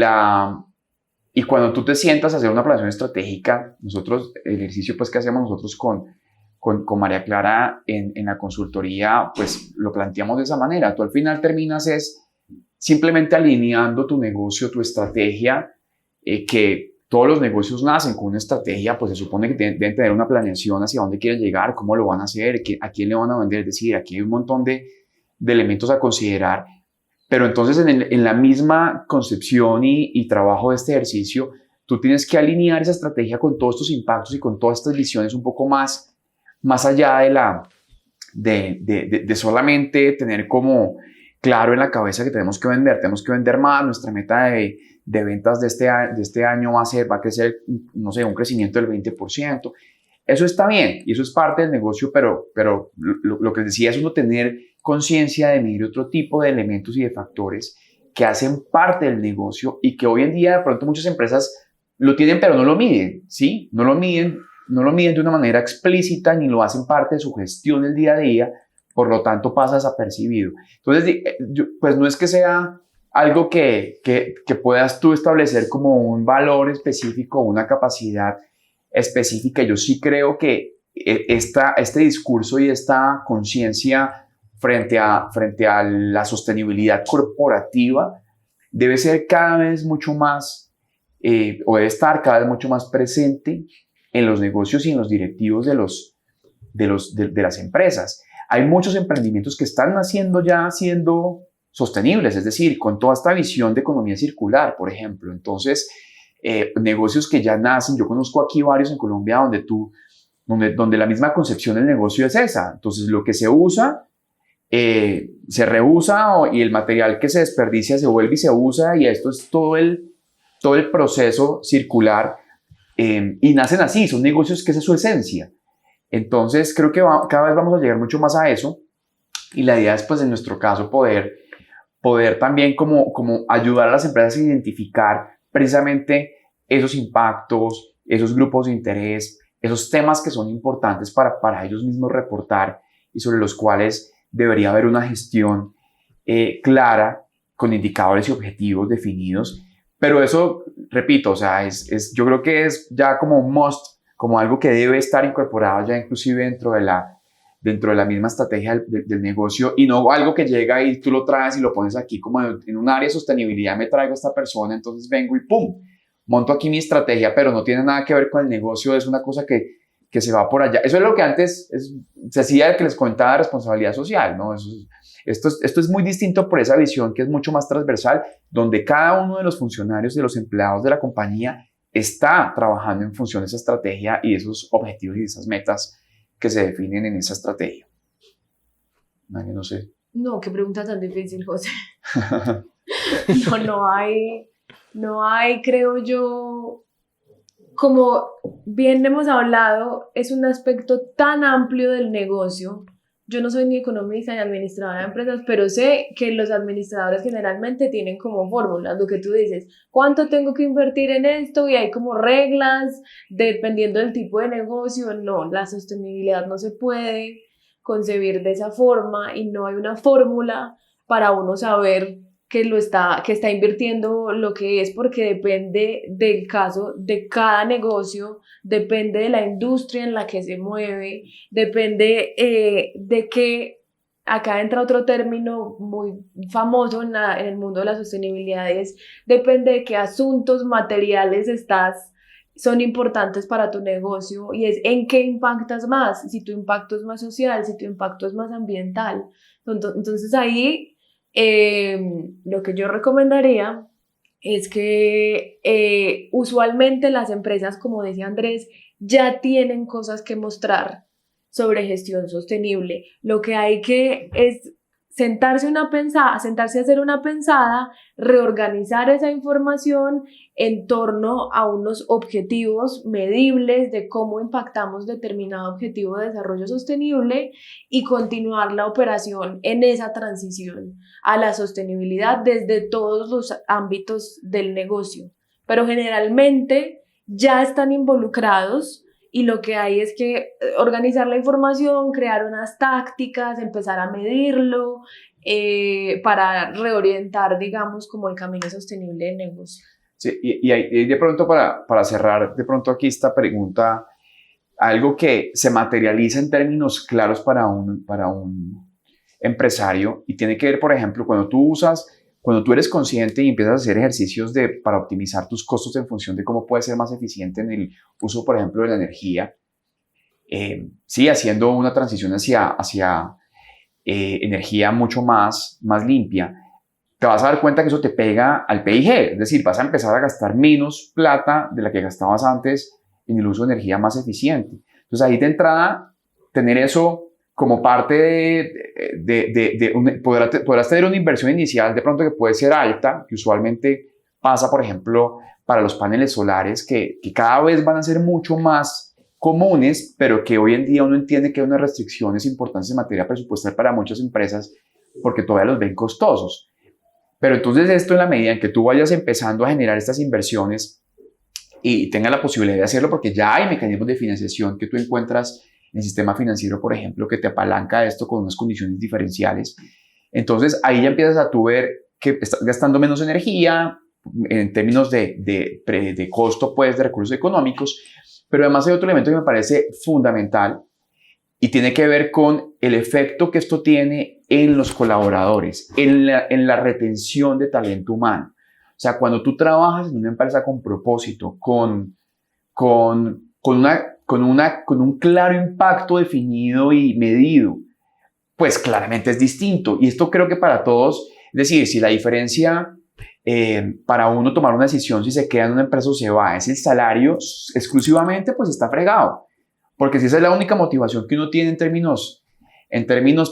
cuando tú te sientas a hacer una planeación estratégica, nosotros, el ejercicio pues que hacemos nosotros con María Clara en la consultoría, pues lo planteamos de esa manera. Tú al final terminas es simplemente alineando tu negocio, tu estrategia, que todos los negocios nacen con una estrategia, pues se supone que deben tener una planeación hacia dónde quieren llegar, cómo lo van a hacer, a quién le van a vender. Es decir, aquí hay un montón de elementos a considerar. Pero entonces en la misma concepción y trabajo de este ejercicio, tú tienes que alinear esa estrategia con todos estos impactos y con todas estas visiones un poco más allá de solamente tener como claro en la cabeza que tenemos que vender más. Nuestra meta de ventas de este año va a crecer, no sé, un crecimiento del 20%. Eso está bien y eso es parte del negocio, pero lo que decía es uno tener conciencia de medir otro tipo de elementos y de factores que hacen parte del negocio y que hoy en día de pronto muchas empresas lo tienen pero no lo miden, ¿sí? No lo miden de una manera explícita ni lo hacen parte de su gestión del día a día, por lo tanto pasa desapercibido. Entonces, pues no es que sea algo que puedas tú establecer como un valor específico, una capacidad específica. Yo sí creo que este discurso y esta conciencia frente a la sostenibilidad corporativa debe ser cada vez mucho más, o debe estar cada vez mucho más presente en los negocios y en los directivos de las empresas. Hay muchos emprendimientos que están naciendo ya siendo sostenibles, es decir, con toda esta visión de economía circular, por ejemplo. Entonces, negocios que ya nacen, yo conozco aquí varios en Colombia donde la misma concepción del negocio es esa. Entonces, lo que se usa, se reusa y el material que se desperdicia se vuelve y se usa, y esto es todo el proceso circular, y nacen así, son negocios que esa es su esencia. Entonces, creo que cada vez vamos a llegar mucho más a eso, y la idea es, pues, en nuestro caso, poder también como ayudar a las empresas a identificar precisamente esos impactos, esos grupos de interés, esos temas que son importantes para ellos mismos reportar y sobre los cuales debería haber una gestión clara, con indicadores y objetivos definidos. Pero eso, repito, o sea, yo creo que es ya como un must como algo que debe estar incorporado ya inclusive dentro de la misma estrategia del negocio, y no algo que llega y tú lo traes y lo pones aquí como en un área de sostenibilidad. Me traigo a esta persona, entonces vengo y ¡pum! Monto aquí mi estrategia, pero no tiene nada que ver con el negocio, es una cosa que se va por allá. Eso es lo que antes se hacía, que les comentaba, de responsabilidad social, ¿no? Esto es muy distinto por esa visión que es mucho más transversal, donde cada uno de los funcionarios, de los empleados de la compañía, está trabajando en función de esa estrategia y esos objetivos y esas metas que se definen en esa estrategia. No sé. No, qué pregunta tan difícil, José. No hay, creo yo, como bien hemos hablado, es un aspecto tan amplio del negocio. Yo no soy ni economista ni administradora de empresas, pero sé que los administradores generalmente tienen como fórmulas, lo que tú dices, ¿cuánto tengo que invertir en esto? Y hay como reglas dependiendo del tipo de negocio. No, la sostenibilidad no se puede concebir de esa forma y no hay una fórmula para uno saber que está invirtiendo lo que es, porque depende del caso de cada negocio, depende de la industria en la que se mueve, depende de que, acá entra otro término muy famoso en el mundo de la sostenibilidad, depende de qué asuntos materiales son importantes para tu negocio, y es en qué impactas más, si tu impacto es más social, si tu impacto es más ambiental. Entonces ahí lo que yo recomendaría es que usualmente las empresas, como decía Andrés, ya tienen cosas que mostrar sobre gestión sostenible. Lo que hay que es sentarse a hacer una pensada, reorganizar esa información en torno a unos objetivos medibles de cómo impactamos determinado objetivo de desarrollo sostenible y continuar la operación en esa transición a la sostenibilidad desde todos los ámbitos del negocio. Pero generalmente ya están involucrados y lo que hay es que organizar la información, crear unas tácticas, empezar a medirlo para reorientar, digamos, como el camino sostenible del negocio. Sí, y de pronto para cerrar de pronto aquí esta pregunta, algo que se materializa en términos claros para un empresario y tiene que ver, por ejemplo, cuando tú eres consciente y empiezas a hacer ejercicios para optimizar tus costos en función de cómo puedes ser más eficiente en el uso, por ejemplo, de la energía, sí, haciendo una transición hacia energía mucho más limpia, te vas a dar cuenta que eso te pega al PIG, es decir, vas a empezar a gastar menos plata de la que gastabas antes en el uso de energía más eficiente. Entonces ahí de entrada, tener eso como parte podrás tener una inversión inicial de pronto que puede ser alta, que usualmente pasa, por ejemplo, para los paneles solares, que cada vez van a ser mucho más comunes, pero que hoy en día uno entiende que hay unas restricciones importantes en materia presupuestal para muchas empresas porque todavía los ven costosos. Pero entonces esto, en la medida en que tú vayas empezando a generar estas inversiones y tengas la posibilidad de hacerlo, porque ya hay mecanismos de financiación que tú encuentras en el sistema financiero, por ejemplo, que te apalanca esto con unas condiciones diferenciales. Entonces ahí ya empiezas a tú ver que estás gastando menos energía en términos de costo, pues, de recursos económicos. Pero además hay otro elemento que me parece fundamental y tiene que ver con el efecto que esto tiene en los colaboradores, en la retención de talento humano. O sea, cuando tú trabajas en una empresa con propósito, con un claro impacto definido y medido, pues claramente es distinto. Y esto creo que para todos, es decir, si la diferencia para uno tomar una decisión si se queda en una empresa o se va es el salario exclusivamente, pues está fregado. Porque si esa es la única motivación que uno tiene en términos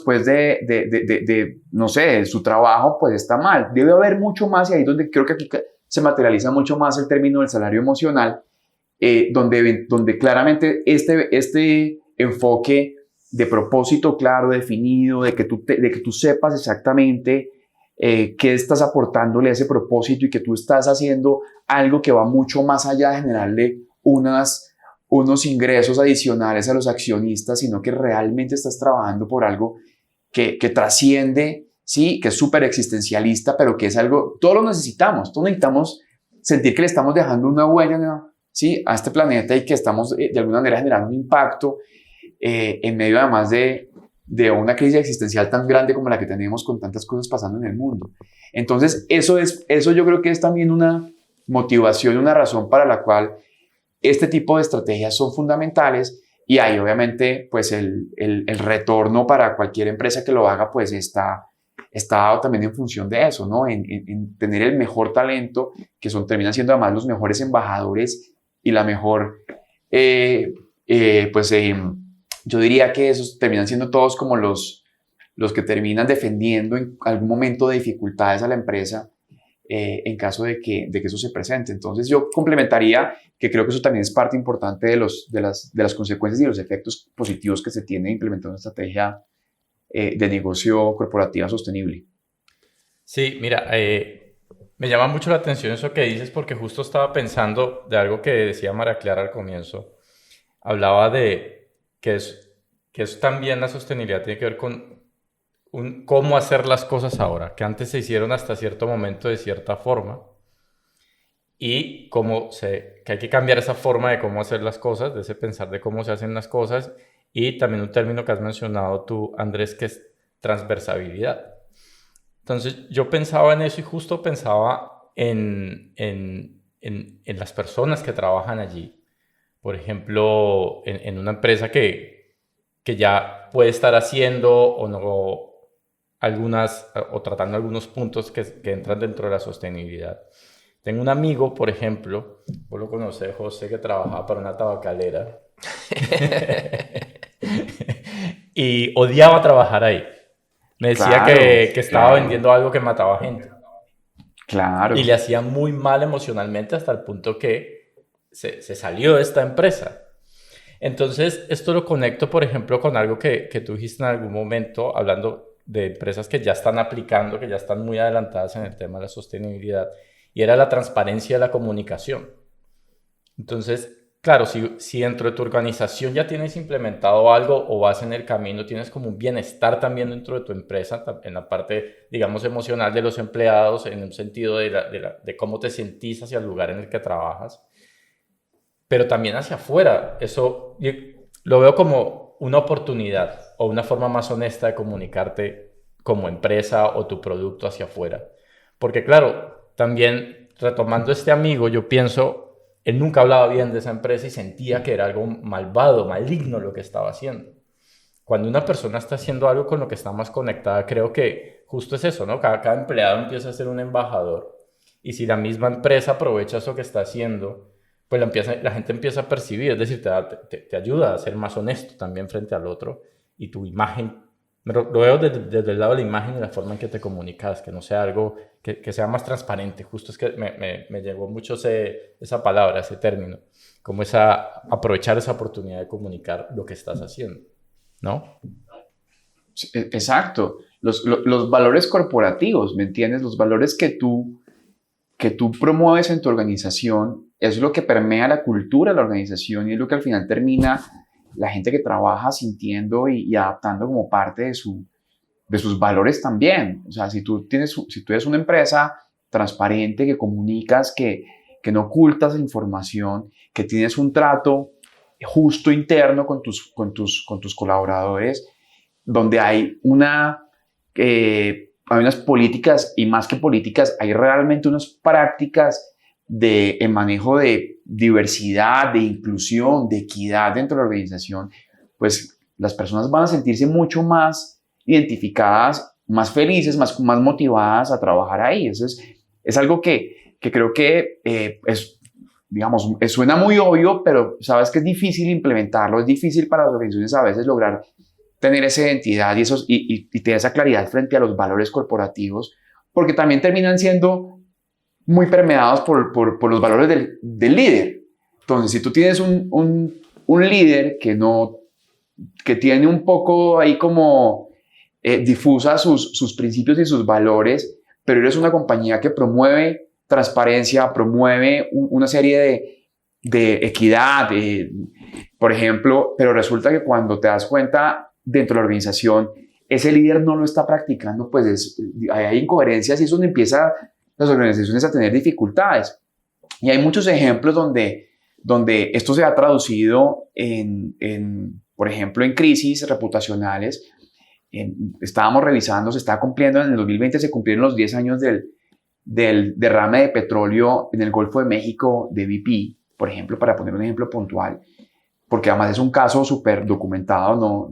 pues no sé, de su trabajo, pues está mal. Debe haber mucho más, y ahí donde creo que aquí se materializa mucho más el término del salario emocional, donde claramente este enfoque de propósito claro, definido, de que tú sepas exactamente qué estás aportándole a ese propósito y que tú estás haciendo algo que va mucho más allá de generarle unos ingresos adicionales a los accionistas, sino que realmente estás trabajando por algo que trasciende, sí, que es súper existencialista, pero que es algo, todos lo necesitamos sentir que le estamos dejando una huella, ¿sí? A este planeta y que estamos de alguna manera generando un impacto en medio además de una crisis existencial tan grande como la que tenemos con tantas cosas pasando en el mundo. Entonces, eso yo creo que es también una motivación, una razón para la cual este tipo de estrategias son fundamentales y ahí obviamente pues el retorno para cualquier empresa que lo haga pues está dado también en función de eso, ¿no? En tener el mejor talento, que terminan siendo además los mejores embajadores y la mejor, yo diría que esos terminan siendo todos como los que terminan defendiendo en algún momento de dificultades a la empresa en caso de que eso se presente. Entonces yo complementaría que creo que eso también es parte importante de las consecuencias y los efectos positivos que se tiene implementando una estrategia de negocio corporativa sostenible. Sí, mira, me llama mucho la atención eso que dices porque justo estaba pensando de algo que decía María Clara al comienzo. Hablaba de que es también la sostenibilidad tiene que ver con cómo hacer las cosas ahora, que antes se hicieron hasta cierto momento de cierta forma y que hay que cambiar esa forma de cómo hacer las cosas, de ese pensar de cómo se hacen las cosas y también un término que has mencionado tú, Andrés, que es transversabilidad. Entonces yo pensaba en eso y justo pensaba en las personas que trabajan allí. Por ejemplo, en una empresa que ya puede estar haciendo o no o tratando algunos puntos que entran dentro de la sostenibilidad. Tengo un amigo, por ejemplo, vos lo conoces, José, que trabajaba para una tabacalera y odiaba trabajar ahí. Me decía Claro, que estaba claro. vendiendo algo que mataba gente. Claro. Y le hacía muy mal emocionalmente hasta el punto que se salió de esta empresa. Entonces, esto lo conecto, por ejemplo, con algo que tú dijiste en algún momento, hablando de empresas que ya están aplicando, que ya están muy adelantadas en el tema de la sostenibilidad, y era la transparencia de la comunicación. Entonces, claro, si dentro de tu organización ya tienes implementado algo o vas en el camino, tienes como un bienestar también dentro de tu empresa, en la parte, digamos, emocional de los empleados, en un sentido de cómo te sentís hacia el lugar en el que trabajas, pero también hacia afuera. Eso yo lo veo como una oportunidad o una forma más honesta de comunicarte como empresa o tu producto hacia afuera. Porque claro, también retomando este amigo, yo pienso, él nunca hablaba bien de esa empresa y sentía que era algo malvado, maligno lo que estaba haciendo. Cuando una persona está haciendo algo con lo que está más conectada, creo que justo es eso, ¿no? Cada empleado empieza a ser un embajador. Y si la misma empresa aprovecha eso que está haciendo, pues la gente empieza a percibir, es decir, te ayuda a ser más honesto también frente al otro y tu imagen, lo veo desde el lado de la imagen y la forma en que te comunicas, que no sea algo que sea más transparente, justo es que me llegó mucho esa palabra, ese término, como aprovechar esa oportunidad de comunicar lo que estás haciendo, ¿no? Exacto, los valores corporativos, ¿me entiendes? Los valores que tú promueves en tu organización es lo que permea la cultura de la organización y es lo que al final termina la gente que trabaja sintiendo y adaptando como parte de sus valores también. O sea, si tú eres una empresa transparente, que comunicas, que no ocultas información, que tienes un trato justo interno con tus colaboradores, donde hay unas políticas y más que políticas, hay realmente unas prácticas de manejo de diversidad, de inclusión, de equidad dentro de la organización, pues las personas van a sentirse mucho más identificadas, más felices, más motivadas a trabajar ahí. Eso es algo que creo que suena muy obvio, pero sabes que es difícil implementarlo, es difícil para las organizaciones a veces lograr tener esa identidad y tener esa claridad frente a los valores corporativos, porque también terminan siendo muy permeados por los valores del líder. Entonces, si tú tienes un líder que tiene un poco ahí como difusa sus principios y sus valores, pero eres una compañía que promueve transparencia, promueve una serie de equidad, por ejemplo, pero resulta que cuando te das cuenta dentro de la organización, ese líder no lo está practicando, pues hay incoherencias y es donde empiezan las organizaciones a tener dificultades. Y hay muchos ejemplos donde donde esto se ha traducido por ejemplo, en crisis reputacionales. Estábamos revisando, se está cumpliendo, en el 2020 se cumplieron los 10 años del derrame de petróleo en el Golfo de México de BP, por ejemplo, para poner un ejemplo puntual, porque además es un caso súper documentado, ¿no?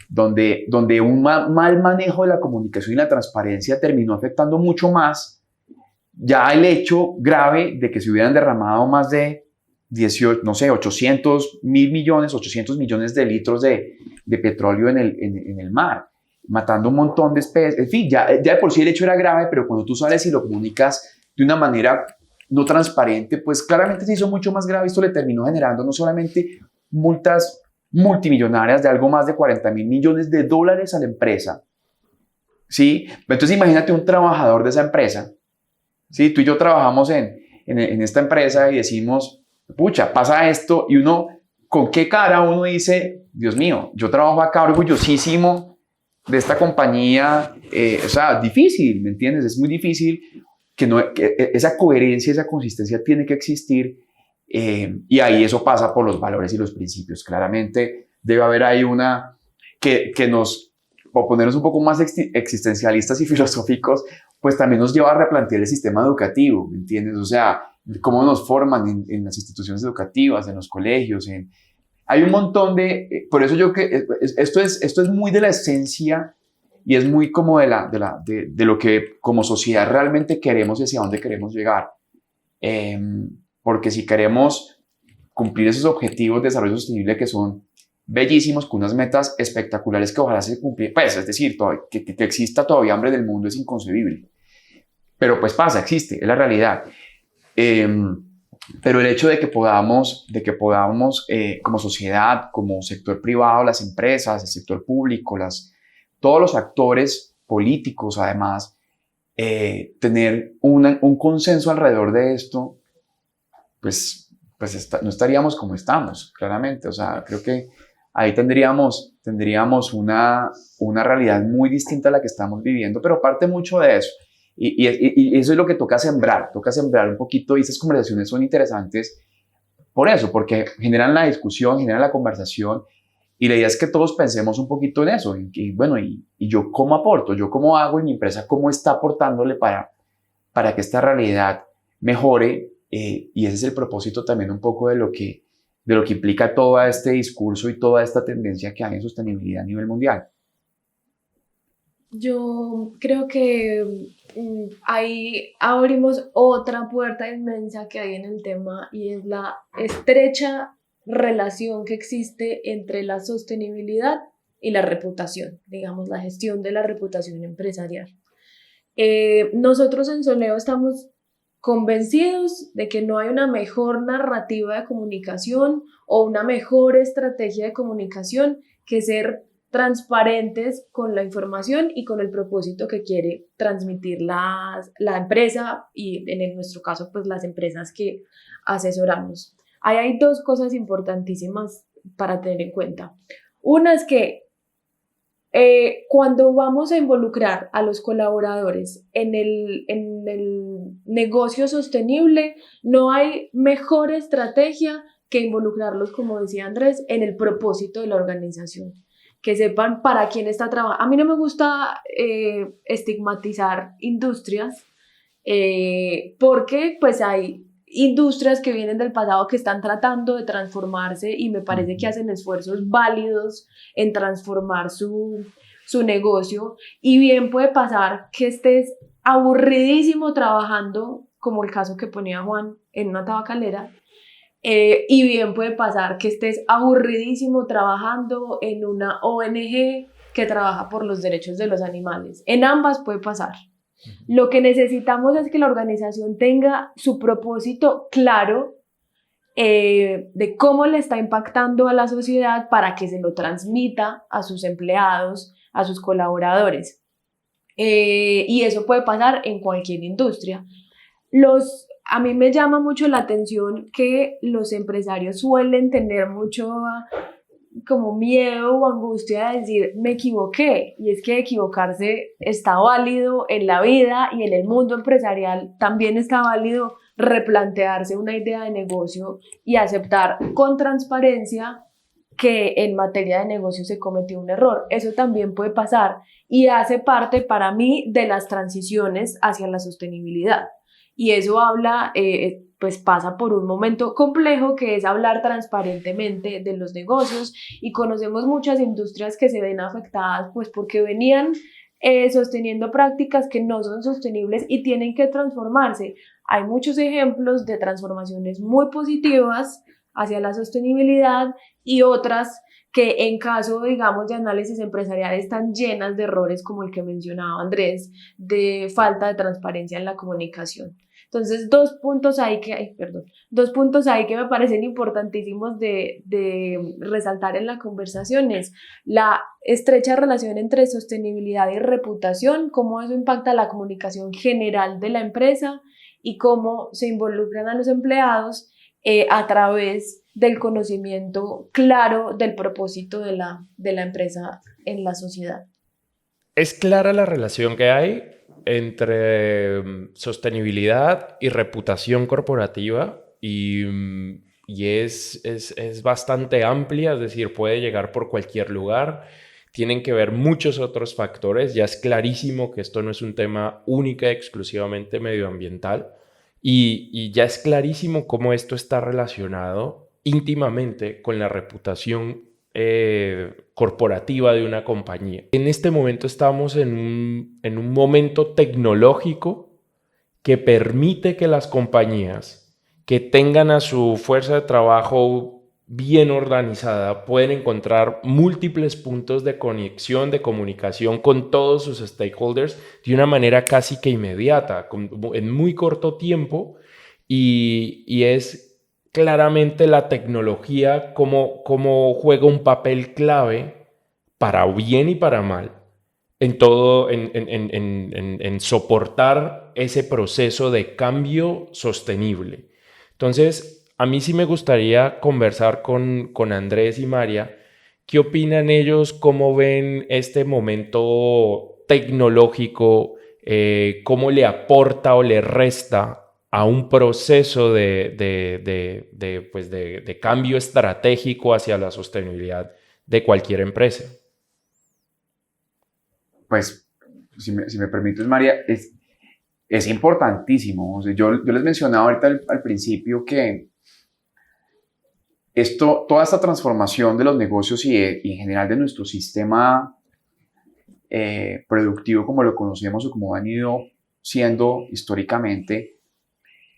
donde un mal manejo de la comunicación y la transparencia terminó afectando mucho más ya el hecho grave de que se hubieran derramado más de 18, no sé, 800 millones de litros de petróleo en el mar, matando un montón de especies. En fin, ya de por sí el hecho era grave, pero cuando tú sales y lo comunicas de una manera no transparente, pues claramente se hizo mucho más grave. Esto le terminó generando no solamente multas multimillonarias de algo más de 40.000 millones de dólares a la empresa, ¿sí? Entonces imagínate un trabajador de esa empresa, ¿sí? Tú y yo trabajamos en esta empresa y decimos, pucha, pasa esto, y uno, ¿con qué cara uno dice, Dios mío, yo trabajo acá orgullosísimo de esta compañía? O sea, difícil, ¿me entiendes? Es muy difícil que esa coherencia, esa consistencia tiene que existir, y ahí eso pasa por los valores y los principios. Claramente debe haber ahí una que nos, por ponernos un poco más existencialistas y filosóficos, pues también nos lleva a replantear el sistema educativo, ¿me entiendes? O sea, cómo nos forman en las instituciones educativas, en los colegios. Hay un montón por eso yo que esto es muy de la esencia y es muy como de lo que como sociedad realmente queremos y hacia dónde queremos llegar. Porque si queremos cumplir esos objetivos de desarrollo sostenible que son bellísimos, con unas metas espectaculares que ojalá se cumplan, pues es decir, que exista todavía hambre del mundo es inconcebible. Pero pues pasa, existe, es la realidad. Pero el hecho de que podamos como sociedad, como sector privado, las empresas, el sector público, todos los actores políticos, además, tener un consenso alrededor de esto, pues no estaríamos como estamos, claramente. O sea, creo que ahí tendríamos una realidad muy distinta a la que estamos viviendo, pero parte mucho de eso. Y eso es lo que toca sembrar un poquito, y esas conversaciones son interesantes por eso, porque generan la discusión, generan la conversación, y la idea es que todos pensemos un poquito en eso, y bueno, y yo cómo aporto, yo cómo hago, y mi empresa cómo está aportándole para que esta realidad mejore, y ese es el propósito también un poco de lo que implica todo este discurso y toda esta tendencia que hay en sostenibilidad a nivel mundial. Yo creo que ahí abrimos otra puerta inmensa que hay en el tema, y es la estrecha relación que existe entre la sostenibilidad y la reputación, digamos, la gestión de la reputación empresarial. Nosotros en Soleo estamos convencidos de que no hay una mejor narrativa de comunicación o una mejor estrategia de comunicación que ser transparentes con la información y con el propósito que quiere transmitir la empresa, y en nuestro caso pues las empresas que asesoramos. Ahí hay dos cosas importantísimas para tener en cuenta. Una es que cuando vamos a involucrar a los colaboradores en el negocio sostenible, no hay mejor estrategia que involucrarlos, como decía Andrés, en el propósito de la organización, que sepan para quién está trabajando. A mí no me gusta estigmatizar industrias, porque pues hay industrias que vienen del pasado que están tratando de transformarse, y me parece que hacen esfuerzos válidos en transformar su negocio, y bien puede pasar que estés aburridísimo trabajando, como el caso que ponía Juan, en una tabacalera, y bien puede pasar que estés aburridísimo trabajando en una ONG que trabaja por los derechos de los animales. En ambas puede pasar. Lo que necesitamos es que la organización tenga su propósito claro, de cómo le está impactando a la sociedad, para que se lo transmita a sus empleados, a sus colaboradores. Y eso puede pasar en cualquier industria. A mí me llama mucho la atención que los empresarios suelen tener mucho como miedo o angustia de decir me equivoqué, y es que equivocarse está válido en la vida, y en el mundo empresarial también está válido replantearse una idea de negocio y aceptar con transparencia que en materia de negocio se cometió un error. Eso también puede pasar y hace parte para mí de las transiciones hacia la sostenibilidad. Y eso habla, pues pasa por un momento complejo que es hablar transparentemente de los negocios, y conocemos muchas industrias que se ven afectadas pues porque venían sosteniendo prácticas que no son sostenibles y tienen que transformarse. Hay muchos ejemplos de transformaciones muy positivas hacia la sostenibilidad y otras que en caso, digamos, de análisis empresarial están llenas de errores como el que mencionaba Andrés, de falta de transparencia en la comunicación. Entonces, dos puntos ahí que me parecen importantísimos de resaltar en la conversación es la estrecha relación entre sostenibilidad y reputación, cómo eso impacta la comunicación general de la empresa y cómo se involucran a los empleados a través del conocimiento claro del propósito de la empresa en la sociedad. Es clara la relación que hay entre sostenibilidad y reputación corporativa y es bastante amplia, es decir, puede llegar por cualquier lugar. Tienen que ver muchos otros factores. Ya es clarísimo que esto no es un tema única y exclusivamente medioambiental. Y ya es clarísimo cómo esto está relacionado íntimamente con la reputación corporativa de una compañía. En este momento estamos en un momento tecnológico que permite que las compañías que tengan a su fuerza de trabajo bien organizada pueden encontrar múltiples puntos de conexión, de comunicación con todos sus stakeholders de una manera casi que inmediata, en muy corto tiempo, y es claramente la tecnología como juega un papel clave para bien y para mal en todo, en soportar ese proceso de cambio sostenible. Entonces, a mí sí me gustaría conversar con Andrés y María. ¿Qué opinan ellos? ¿Cómo ven este momento tecnológico? ¿Cómo le aporta o le resta a un proceso de cambio estratégico hacia la sostenibilidad de cualquier empresa? Pues, si me permites, María, es importantísimo. O sea, yo les mencionaba ahorita al principio que toda esta transformación de los negocios y en general de nuestro sistema productivo como lo conocemos o como han ido siendo históricamente,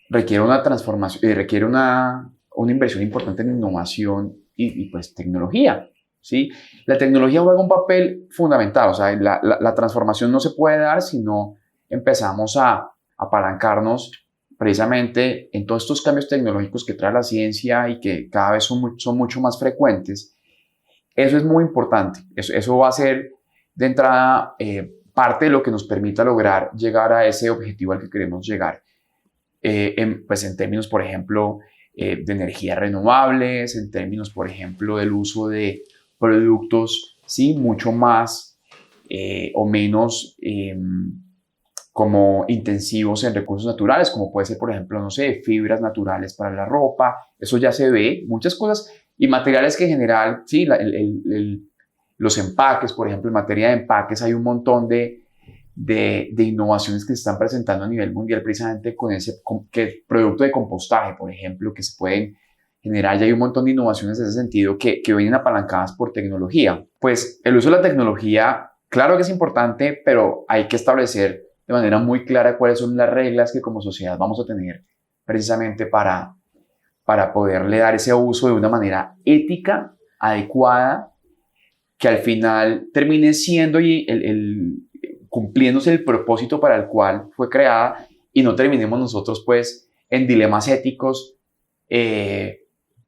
requiere una transformación, requiere una inversión importante en innovación y pues tecnología, ¿sí? La tecnología juega un papel fundamental. O sea, la transformación no se puede dar si no empezamos a apalancarnos precisamente en todos estos cambios tecnológicos que trae la ciencia y que cada vez son mucho más frecuentes. Eso es muy importante. Eso va a ser de entrada parte de lo que nos permita lograr llegar a ese objetivo al que queremos llegar. Pues en términos, por ejemplo, de energías renovables, en términos, por ejemplo, del uso de productos, ¿sí?, mucho más o menos como intensivos en recursos naturales, como puede ser, por ejemplo, no sé, fibras naturales para la ropa. Eso ya se ve, muchas cosas, y materiales que en general, sí, los empaques, por ejemplo, en materia de empaques hay un montón de innovaciones que se están presentando a nivel mundial precisamente con ese producto de compostaje, por ejemplo, que se pueden generar. Ya hay un montón de innovaciones en ese sentido que vienen apalancadas por tecnología. Pues el uso de la tecnología, claro que es importante, pero hay que establecer de manera muy clara cuáles son las reglas que como sociedad vamos a tener precisamente para poderle dar ese uso de una manera ética, adecuada, que al final termine siendo cumpliéndose el propósito para el cual fue creada, y no terminemos nosotros pues en dilemas éticos,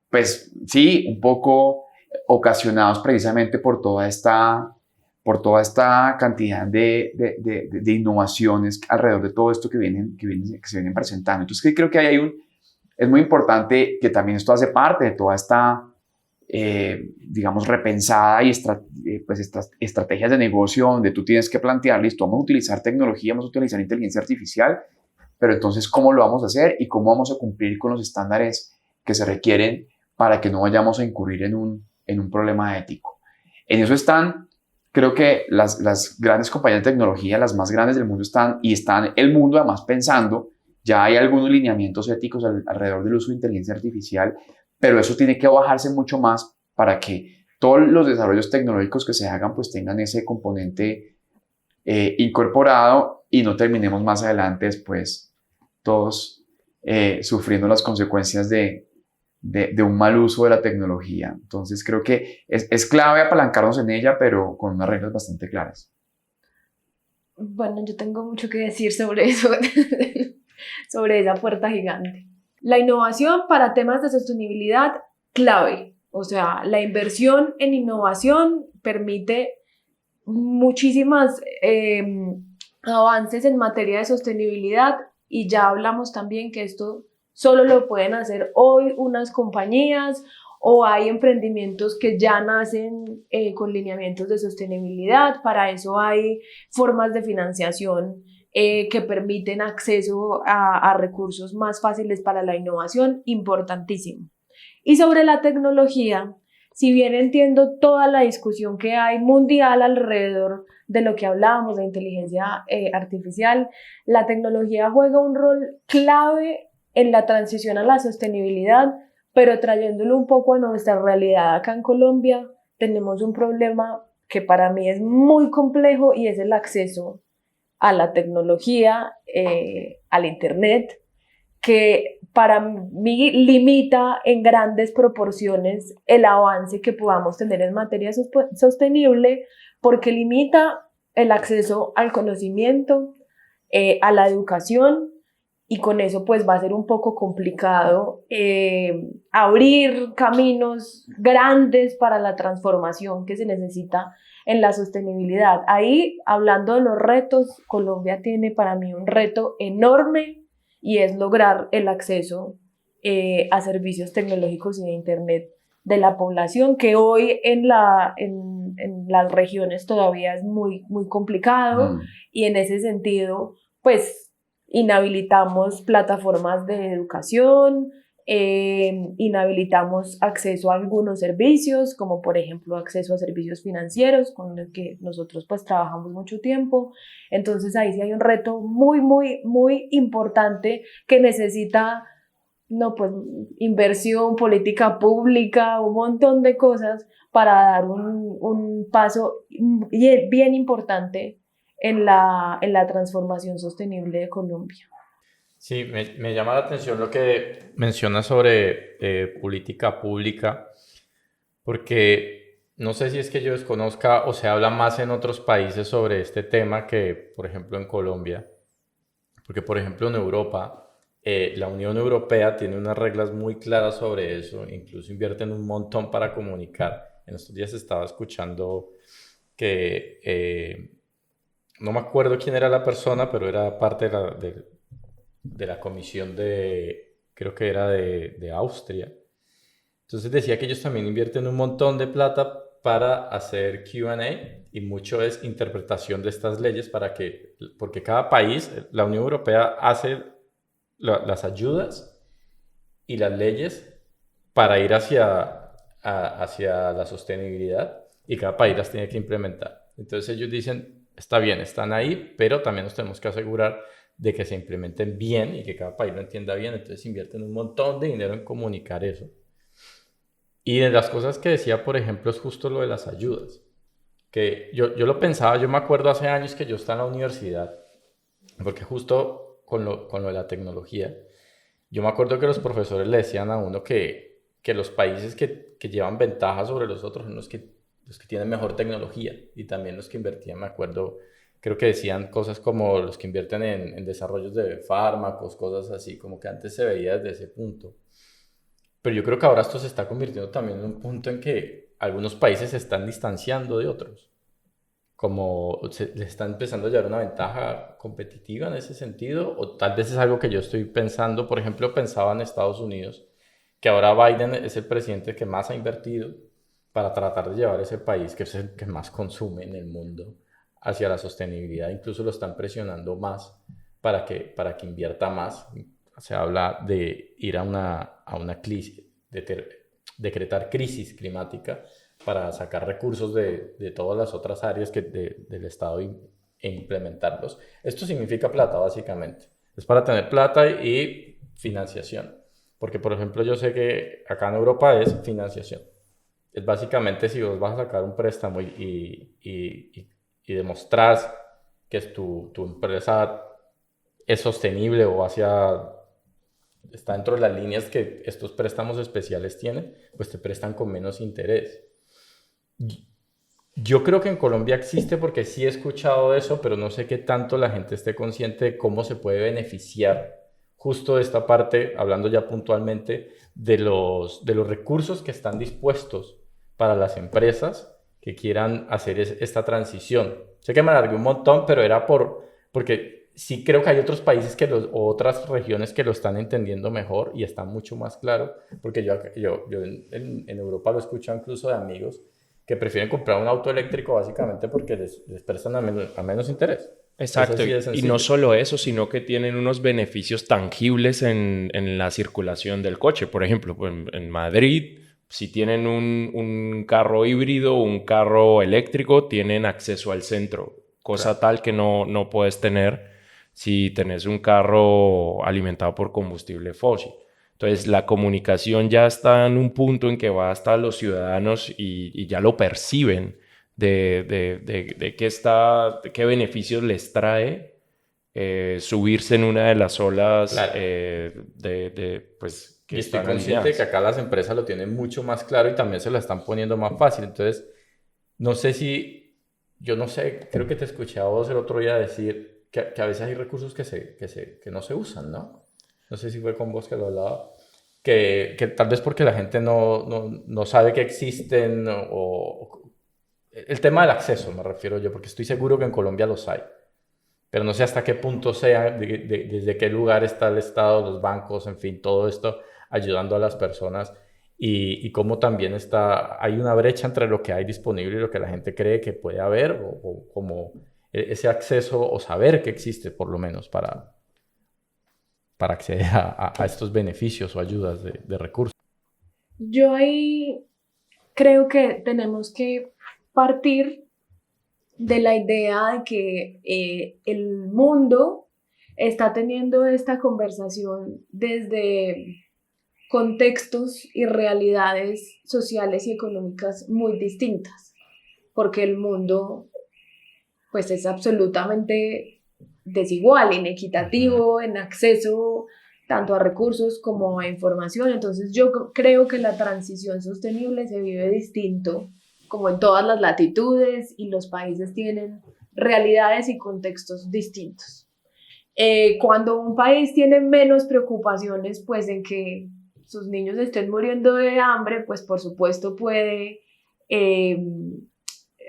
pues sí, un poco ocasionados precisamente por toda esta cantidad de innovaciones alrededor de todo esto que se vienen presentando. Entonces creo que es muy importante que también esto hace parte de toda esta digamos, repensada y estrategias de negocio donde tú tienes que plantear, listo, vamos a utilizar tecnología, vamos a utilizar inteligencia artificial, pero entonces, ¿cómo lo vamos a hacer y cómo vamos a cumplir con los estándares que se requieren para que no vayamos a incurrir en un problema ético? En eso están, creo que las grandes compañías de tecnología, las más grandes del mundo están el mundo además pensando, ya hay algunos lineamientos éticos alrededor del uso de inteligencia artificial, pero eso tiene que bajarse mucho más para que todos los desarrollos tecnológicos que se hagan pues tengan ese componente incorporado y no terminemos más adelante después todos sufriendo las consecuencias de un mal uso de la tecnología. Entonces creo que es clave apalancarnos en ella, pero con unas reglas bastante claras. Bueno, yo tengo mucho que decir sobre eso, sobre esa puerta gigante. La innovación para temas de sostenibilidad, clave. O sea, la inversión en innovación permite muchísimas avances en materia de sostenibilidad y ya hablamos también que esto solo lo pueden hacer hoy unas compañías o hay emprendimientos que ya nacen con lineamientos de sostenibilidad. Para eso hay formas de financiación que permiten acceso a recursos más fáciles para la innovación, importantísimo. Y sobre la tecnología, si bien entiendo toda la discusión que hay mundial alrededor de lo que hablábamos de inteligencia artificial, la tecnología juega un rol clave en la transición a la sostenibilidad, pero trayéndolo un poco a nuestra realidad acá en Colombia, tenemos un problema que para mí es muy complejo y es el acceso a la tecnología, al Internet, que para mí limita en grandes proporciones el avance que podamos tener en materia sostenible, porque limita el acceso al conocimiento, a la educación, y con eso pues va a ser un poco complicado abrir caminos grandes para la transformación que se necesita en la sostenibilidad. Ahí, hablando de los retos, Colombia tiene para mí un reto enorme y es lograr el acceso a servicios tecnológicos y de Internet de la población, que hoy en las regiones todavía es muy, muy complicado y en ese sentido, pues, inhabilitamos plataformas de educación, inhabilitamos acceso a algunos servicios, como por ejemplo acceso a servicios financieros, con los que nosotros pues trabajamos mucho tiempo. Entonces ahí sí hay un reto muy, muy, muy importante que necesita inversión, política pública, un montón de cosas para dar un paso bien importante en la transformación sostenible de Colombia. Sí, me llama la atención lo que mencionas sobre política pública, porque no sé si es que yo desconozca o se habla más en otros países sobre este tema que, por ejemplo, en Colombia. Porque, por ejemplo, en Europa, la Unión Europea tiene unas reglas muy claras sobre eso, incluso invierten un montón para comunicar. En estos días estaba escuchando que... no me acuerdo quién era la persona, pero era parte de la comisión creo que era de Austria. Entonces decía que ellos también invierten un montón de plata para hacer Q&A y mucho es interpretación de estas leyes porque cada país, la Unión Europea hace las ayudas y las leyes para ir hacia la sostenibilidad y cada país las tiene que implementar. Entonces ellos dicen, está bien, están ahí, pero también nos tenemos que asegurar de que se implementen bien y que cada país lo entienda bien. Entonces invierten un montón de dinero en comunicar eso. Y de las cosas que decía, por ejemplo, es justo lo de las ayudas. Que yo lo pensaba, yo me acuerdo hace años que yo estaba en la universidad, porque justo con lo de la tecnología, yo me acuerdo que los profesores le decían a uno que los países que llevan ventaja sobre los otros son los que tienen mejor tecnología y también los que invertían, me acuerdo, creo que decían cosas como los que invierten en desarrollos de fármacos, cosas así, como que antes se veía desde ese punto. Pero yo creo que ahora esto se está convirtiendo también en un punto en que algunos países se están distanciando de otros, como les están empezando a llevar una ventaja competitiva en ese sentido, o tal vez es algo que yo estoy pensando. Por ejemplo, pensaba en Estados Unidos, que ahora Biden es el presidente que más ha invertido para tratar de llevar ese país, que es el que más consume en el mundo, hacia la sostenibilidad. Incluso lo están presionando más para que invierta más. Se habla de ir a una crisis, decretar crisis climática para sacar recursos de todas las otras áreas del Estado e implementarlos. Esto significa plata, básicamente. Es para tener plata y financiación. Porque, por ejemplo, yo sé que acá en Europa es financiación. Es básicamente si vos vas a sacar un préstamo y demostrás que tu empresa es sostenible o está dentro de las líneas que estos préstamos especiales tienen, pues te prestan con menos interés. Yo creo que en Colombia existe porque sí he escuchado eso, pero no sé qué tanto la gente esté consciente de cómo se puede beneficiar justo de esta parte, hablando ya puntualmente de los recursos que están dispuestos para las empresas que quieran hacer esta transición. Sé que me alargué un montón, pero era porque sí creo que hay otros países o otras regiones que lo están entendiendo mejor y está mucho más claro, porque yo en Europa lo escucho incluso de amigos que prefieren comprar un auto eléctrico básicamente porque les prestan a menos interés. Exacto, y no solo eso, sino que tienen unos beneficios tangibles en la circulación del coche. Por ejemplo, en Madrid, si tienen un carro híbrido o un carro eléctrico, tienen acceso al centro, cosa tal que no puedes tener si tenés un carro alimentado por combustible fósil. Entonces, la comunicación ya está en un punto en que va hasta los ciudadanos y ya lo perciben de qué beneficios les trae subirse en una de las olas Claro. pues, que y estoy están consciente de alineadas. que acá las empresas lo tienen mucho más claro y también se la están poniendo más fácil. Entonces, no sé yo no sé, creo que te escuché a vos el otro día decir que a veces hay recursos que no se usan, ¿no? No sé si fue con vos que lo hablaba, que tal vez porque la gente no sabe que existen el tema del acceso me refiero yo, porque estoy seguro que en Colombia los hay, pero no sé hasta qué punto sea, desde qué lugar está el Estado, los bancos, en fin, todo esto ayudando a las personas y cómo también hay una brecha entre lo que hay disponible y lo que la gente cree que puede haber o como ese acceso o saber que existe por lo menos para acceder a estos beneficios o ayudas de recursos. Yo ahí creo que tenemos que partir de la idea de que el mundo está teniendo esta conversación desde contextos y realidades sociales y económicas muy distintas, porque el mundo pues es absolutamente desigual, inequitativo en acceso tanto a recursos como a información. Entonces yo creo que la transición sostenible se vive distinto, como en todas las latitudes, y los países tienen realidades y contextos distintos. Cuando un país tiene menos preocupaciones, pues en que sus niños estén muriendo de hambre, pues por supuesto puede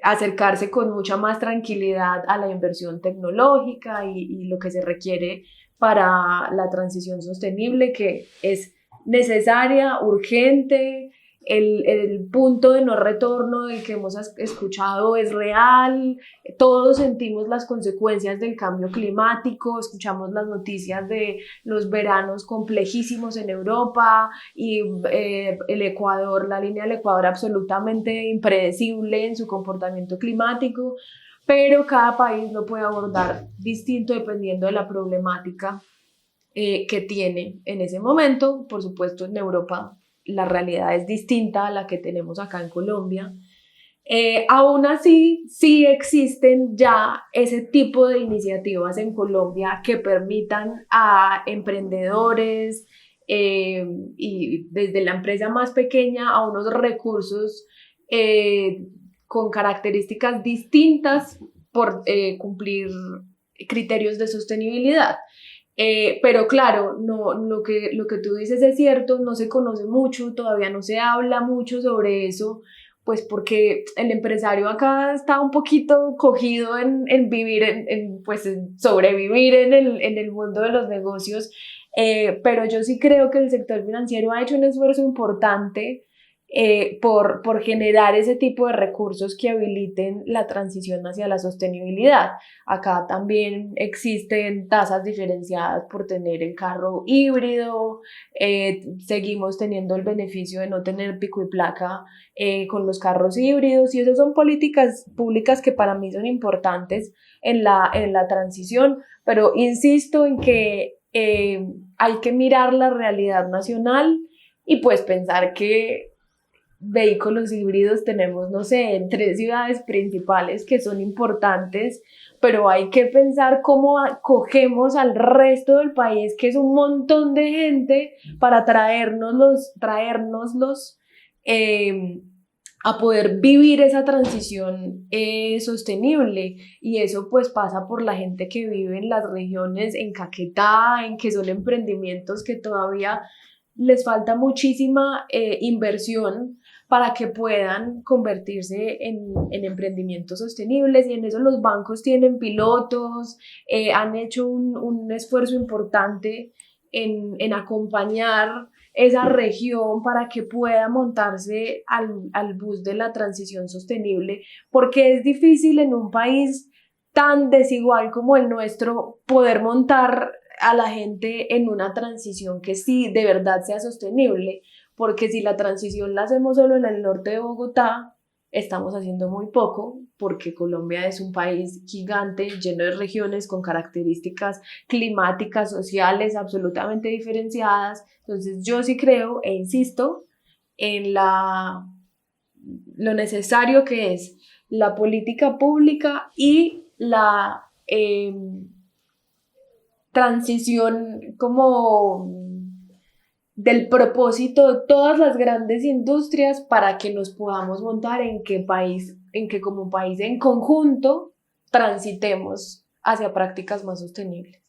acercarse con mucha más tranquilidad a la inversión tecnológica y lo que se requiere para la transición sostenible, que es necesaria, urgente. El punto de no retorno del que hemos escuchado es real. Todos sentimos las consecuencias del cambio climático, escuchamos las noticias de los veranos complejísimos en Europa y el Ecuador, la línea del Ecuador absolutamente impredecible en su comportamiento climático, pero cada país lo puede abordar distinto dependiendo de la problemática que tiene en ese momento. Por supuesto, en Europa la realidad es distinta a la que tenemos acá en Colombia. Aún así, sí existen ya ese tipo de iniciativas en Colombia que permitan a emprendedores y desde la empresa más pequeña a unos recursos con características distintas por cumplir criterios de sostenibilidad. Pero claro, lo que tú dices es cierto, no se conoce mucho, todavía no se habla mucho sobre eso, pues porque el empresario acá está un poquito cogido en vivir, pues en sobrevivir en el mundo de los negocios, pero yo sí creo que el sector financiero ha hecho un esfuerzo importante por generar ese tipo de recursos que habiliten la transición hacia la sostenibilidad. Acá también existen tasas diferenciadas por tener el carro híbrido, seguimos teniendo el beneficio de no tener pico y placa con los carros híbridos, y esas son políticas públicas que para mí son importantes en la transición, pero insisto en que hay que mirar la realidad nacional y pues pensar que vehículos híbridos tenemos, no sé, en 3 ciudades principales que son importantes, pero hay que pensar cómo acogemos al resto del país, que es un montón de gente, para traérnoslos a poder vivir esa transición sostenible. Y eso pues pasa por la gente que vive en las regiones, en Caquetá, en que son emprendimientos que todavía les falta muchísima inversión para que puedan convertirse en emprendimientos sostenibles, y en eso los bancos tienen pilotos, han hecho un esfuerzo importante en acompañar esa región para que pueda montarse al bus de la transición sostenible, porque es difícil en un país tan desigual como el nuestro poder montar a la gente en una transición que sí de verdad sea sostenible, porque si la transición la hacemos solo en el norte de Bogotá, estamos haciendo muy poco, porque Colombia es un país gigante, lleno de regiones con características climáticas, sociales, absolutamente diferenciadas. Entonces yo sí creo e insisto en lo necesario que es la política pública y la transición como del propósito de todas las grandes industrias para que nos podamos montar en que como país en conjunto transitemos hacia prácticas más sostenibles.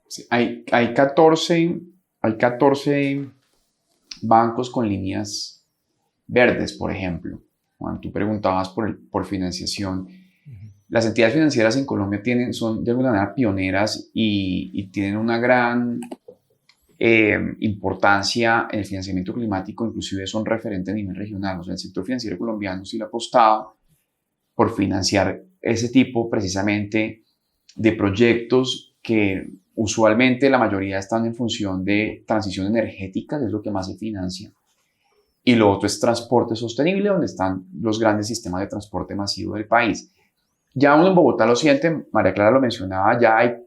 Sí, hay 14 bancos con líneas verdes, por ejemplo. Cuando tú preguntabas por financiación, las entidades financieras en Colombia son de alguna manera pioneras y tienen una gran importancia en el financiamiento climático, inclusive son referentes a nivel regional. O sea, el sector financiero colombiano sí le ha apostado por financiar ese tipo precisamente de proyectos que usualmente la mayoría están en función de transición energética, que es lo que más se financia. Y lo otro es transporte sostenible, donde están los grandes sistemas de transporte masivo del país. Ya uno en Bogotá lo siente, María Clara lo mencionaba,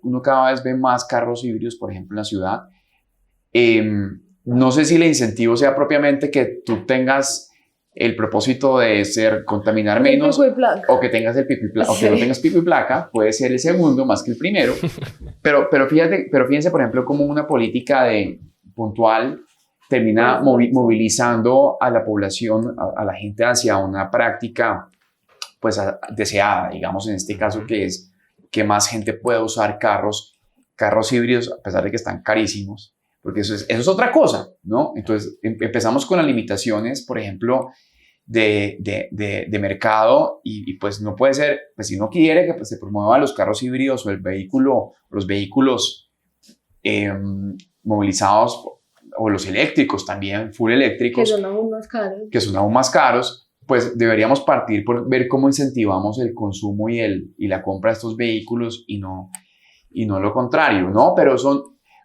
uno cada vez ve más carros híbridos, por ejemplo, en la ciudad. No sé si el incentivo sea propiamente que tú tengas el propósito de contaminar menos, o que tengas el pico y placa, sí, o que no tengas pico y placa, puede ser el segundo más que el primero. Pero fíjense, por ejemplo, cómo una política puntual termina movilizando a la población, a la gente hacia una práctica pues deseada, digamos en este caso, que es que más gente pueda usar carros híbridos, a pesar de que están carísimos, porque eso es otra cosa, ¿no? Entonces empezamos con las limitaciones, por ejemplo, de mercado, y pues no puede ser, pues si uno quiere que pues, se promuevan los carros híbridos o los vehículos movilizados, o los eléctricos también, full eléctricos, que son aún más caros, pues deberíamos partir por ver cómo incentivamos el consumo y la compra de estos vehículos y no lo contrario, ¿no? Pero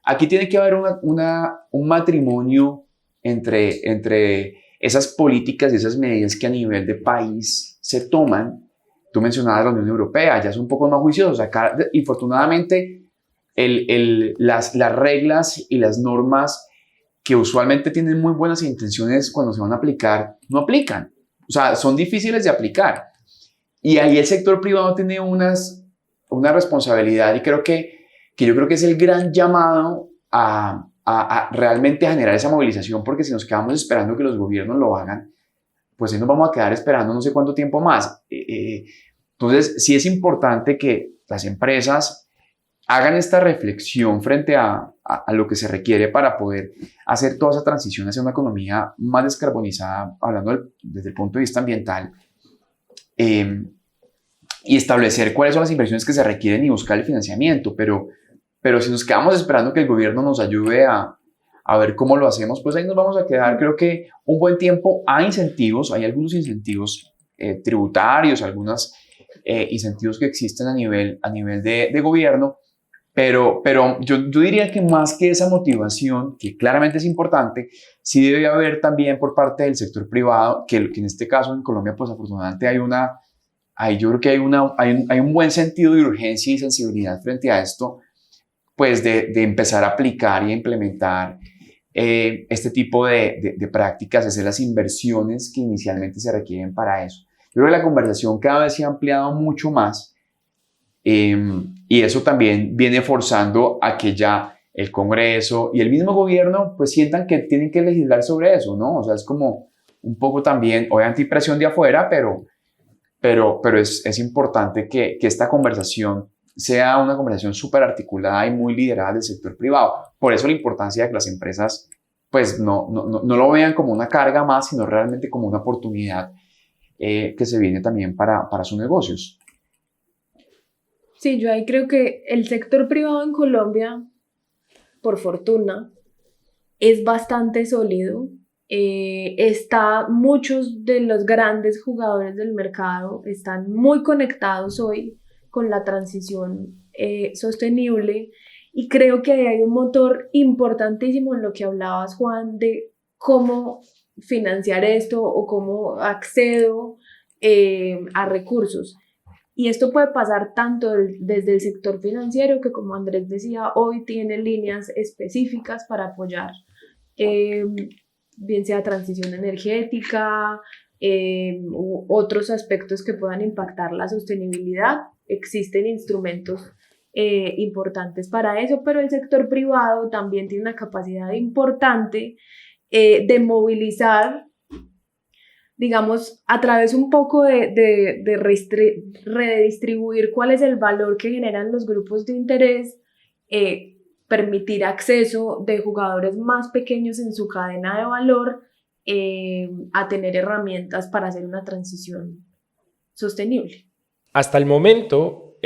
aquí tiene que haber un matrimonio entre esas políticas y esas medidas que a nivel de país se toman. Tú mencionabas la Unión Europea, ya es un poco más juiciosos. Acá, infortunadamente, las reglas y las normas que usualmente tienen muy buenas intenciones cuando se van a aplicar, no aplican. O sea, son difíciles de aplicar. Y ahí el sector privado tiene una responsabilidad, y yo creo que es el gran llamado a realmente generar esa movilización, porque si nos quedamos esperando que los gobiernos lo hagan, pues ahí nos vamos a quedar esperando no sé cuánto tiempo más. Entonces, sí es importante que las empresas hagan esta reflexión frente a lo que se requiere para poder hacer toda esa transición hacia una economía más descarbonizada, hablando desde el punto de vista ambiental, y establecer cuáles son las inversiones que se requieren y buscar el financiamiento. Pero si nos quedamos esperando que el gobierno nos ayude a a ver cómo lo hacemos, pues ahí nos vamos a quedar, creo que un buen tiempo. Hay incentivos, hay algunos incentivos tributarios, algunos incentivos que existen a nivel de gobierno, pero yo diría que más que esa motivación, que claramente es importante, sí debe haber también por parte del sector privado, que en este caso en Colombia, pues afortunadamente yo creo que hay un buen sentido de urgencia y sensibilidad frente a esto, pues de empezar a aplicar y a implementar este tipo de prácticas, hacer las inversiones que inicialmente se requieren para eso. Yo creo que la conversación cada vez se ha ampliado mucho más, y eso también viene forzando a que ya el Congreso y el mismo gobierno pues sientan que tienen que legislar sobre eso, ¿no? O sea, es como un poco también, obviamente hay presión de afuera, pero es importante que esta conversación sea una conversación súper articulada y muy liderada del sector privado. Por eso la importancia de que las empresas pues no lo vean como una carga más, sino realmente como una oportunidad que se viene también para sus negocios. Sí, yo ahí creo que el sector privado en Colombia, por fortuna, es bastante sólido. Muchos de los grandes jugadores del mercado están muy conectados hoy con la transición sostenible, y creo que ahí hay un motor importantísimo en lo que hablabas, Juan, de cómo financiar esto o cómo accedo a recursos. Y esto puede pasar tanto desde el sector financiero, que como Andrés decía, hoy tiene líneas específicas para apoyar, bien sea transición energética u otros aspectos que puedan impactar la sostenibilidad. Existen instrumentos importantes para eso, pero el sector privado también tiene una capacidad importante de movilizar, digamos, a través un poco de redistribuir cuál es el valor que generan los grupos de interés, permitir acceso de jugadores más pequeños en su cadena de valor a tener herramientas para hacer una transición sostenible. Hasta el momento,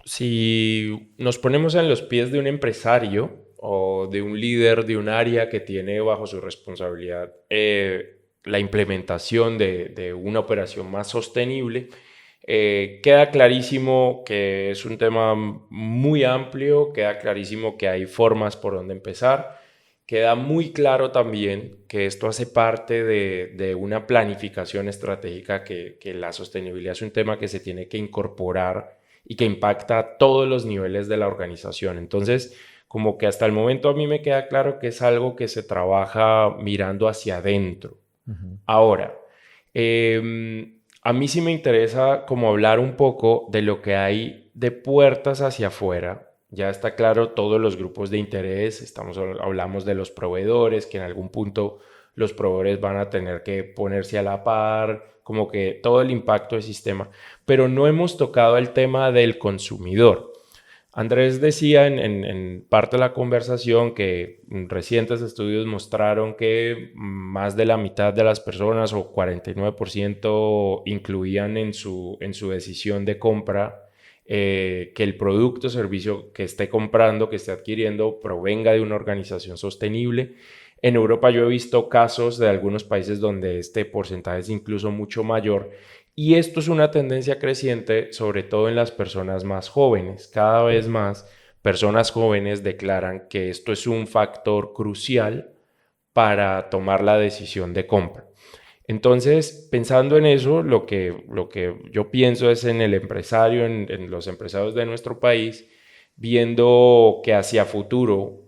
si nos ponemos en los pies de un empresario o de un líder de un área que tiene bajo su responsabilidad la implementación de una operación más sostenible, queda clarísimo que es un tema muy amplio, queda clarísimo que hay formas por donde empezar, queda muy claro también que esto hace parte de una planificación estratégica, que la sostenibilidad es un tema que se tiene que incorporar y que impacta a todos los niveles de la organización. Entonces, como que hasta el momento a mí me queda claro que es algo que se trabaja mirando hacia adentro. Uh-huh. Ahora, a mí sí me interesa como hablar un poco de lo que hay de puertas hacia afuera. Ya está claro todos los grupos de interés, hablamos de los proveedores, que en algún punto los proveedores van a tener que ponerse a la par, como que todo el impacto del sistema, pero no hemos tocado el tema del consumidor. Andrés decía en parte de la conversación que recientes estudios mostraron que más de la mitad de las personas, o 49%, incluían en su decisión de compra que el producto o servicio que esté comprando, que esté adquiriendo, provenga de una organización sostenible. En Europa yo he visto casos de algunos países donde este porcentaje es incluso mucho mayor. Y esto es una tendencia creciente, sobre todo en las personas más jóvenes. Cada vez más personas jóvenes declaran que esto es un factor crucial para tomar la decisión de compra. Entonces, pensando en eso, lo que yo pienso es en el empresario, en los empresarios de nuestro país, viendo que hacia futuro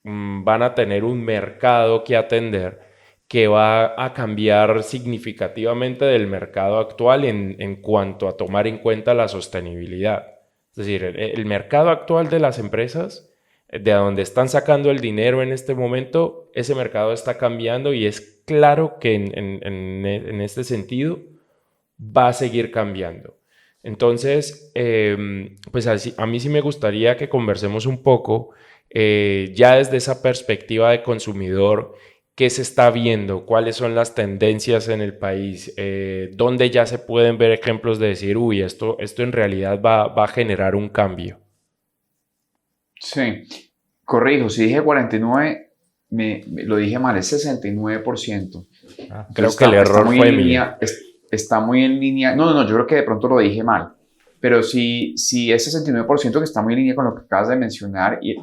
van a tener un mercado que atender, que va a cambiar significativamente del mercado actual en cuanto a tomar en cuenta la sostenibilidad. Es decir, el mercado actual de las empresas, de donde están sacando el dinero en este momento, ese mercado está cambiando, y es claro que en este sentido va a seguir cambiando. Entonces, pues a mí sí me gustaría que conversemos un poco ya desde esa perspectiva de consumidor. ¿Qué se está viendo? ¿Cuáles son las tendencias en el país? ¿Dónde ya se pueden ver ejemplos de decir, uy, esto en realidad va a generar un cambio? Sí, corrijo, si dije 49, lo dije mal, es 69%. Creo que el error fue mío. Está muy en línea. No, yo creo que de pronto lo dije mal. Pero sí es 69% que está muy en línea con lo que acabas de mencionar y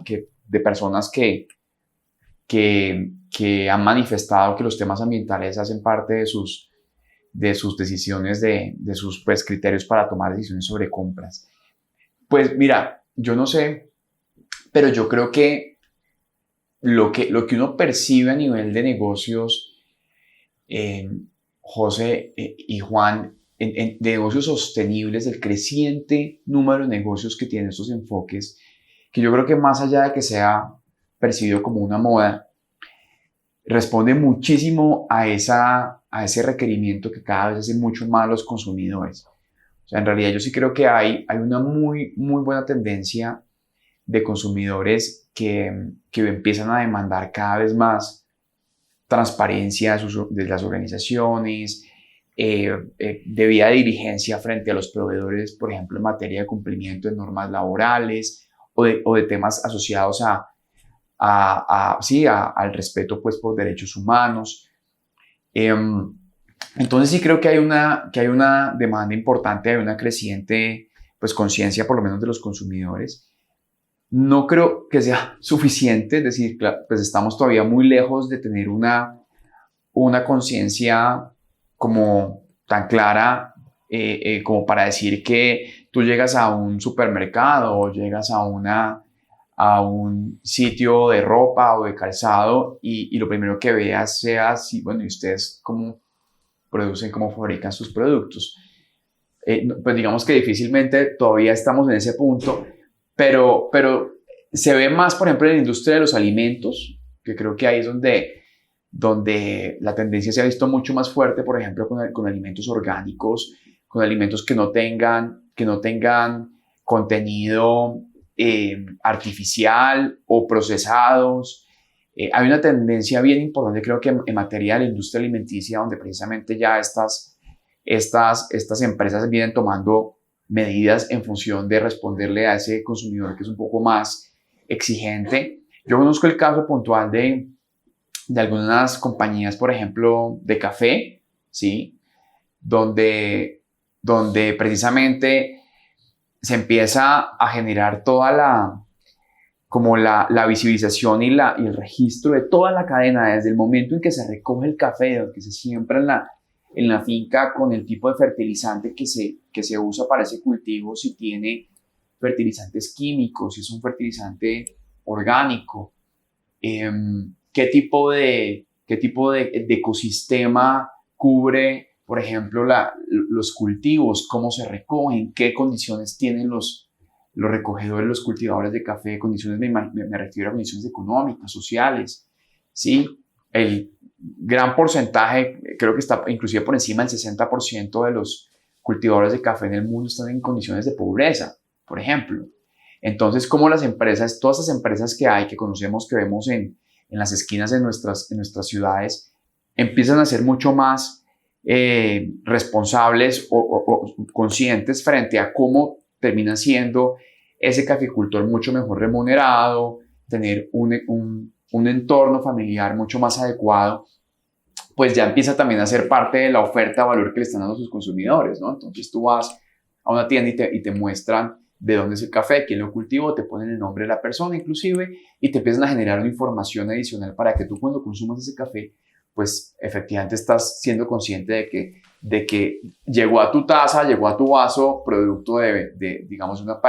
de personas que han manifestado que los temas ambientales hacen parte de sus decisiones, de sus pues, criterios para tomar decisiones sobre compras. Pues mira, yo no sé, pero yo creo que lo que uno percibe a nivel de negocios, José y Juan, de negocios sostenibles, el creciente número de negocios que tienen estos enfoques, que yo creo que más allá de que sea percibido como una moda, responde muchísimo a ese requerimiento que cada vez hacen mucho más los consumidores. O sea, en realidad yo sí creo que hay una muy, muy buena tendencia de consumidores que empiezan a demandar cada vez más transparencia de las organizaciones, debida diligencia frente a los proveedores, por ejemplo, en materia de cumplimiento de normas laborales o de temas asociados al respeto pues, por derechos humanos. Entonces sí creo que hay una demanda importante, hay una creciente pues, conciencia por lo menos de los consumidores. No creo que sea suficiente, es decir, pues estamos todavía muy lejos de tener una conciencia como tan clara como para decir que tú llegas a un supermercado o llegas a un sitio de ropa o de calzado y lo primero que veas sea si, bueno, y ustedes cómo producen, cómo fabrican sus productos. Pues digamos que difícilmente todavía estamos en ese punto, pero se ve más, por ejemplo, en la industria de los alimentos, que creo que ahí es donde la tendencia se ha visto mucho más fuerte, por ejemplo, con alimentos orgánicos, con alimentos que no tengan contenido artificial o procesados. Hay una tendencia bien importante, creo que en materia de la industria alimenticia, donde precisamente ya estas empresas vienen tomando medidas en función de responderle a ese consumidor que es un poco más exigente. Yo conozco el caso puntual de algunas compañías, por ejemplo, de café, ¿sí? Donde precisamente se empieza a generar toda la visibilización y el registro de toda la cadena, desde el momento en que se recoge el café, que se siembra en la finca con el tipo de fertilizante que se usa para ese cultivo, si tiene fertilizantes químicos, si es un fertilizante orgánico, qué tipo de ecosistema cubre, por ejemplo, los cultivos, cómo se recogen, qué condiciones tienen los recogedores, los cultivadores de café, condiciones, me refiero a condiciones económicas, sociales, ¿sí? El gran porcentaje, creo que está inclusive por encima del 60% de los cultivadores de café en el mundo están en condiciones de pobreza, por ejemplo. Entonces, como las empresas, todas esas empresas que conocemos, que vemos en las esquinas de nuestras ciudades, empiezan a ser mucho más responsables o conscientes frente a cómo termina siendo ese caficultor mucho mejor remunerado, tener un entorno familiar mucho más adecuado, pues ya empieza también a ser parte de la oferta de valor que le están dando a sus consumidores, ¿no? Entonces tú vas a una tienda y te muestran de dónde es el café, quién lo cultivó, te ponen el nombre de la persona inclusive y te empiezan a generar una información adicional para que tú cuando consumas ese café, pues efectivamente estás siendo consciente de que llegó a tu taza, llegó a tu vaso, producto de digamos, de una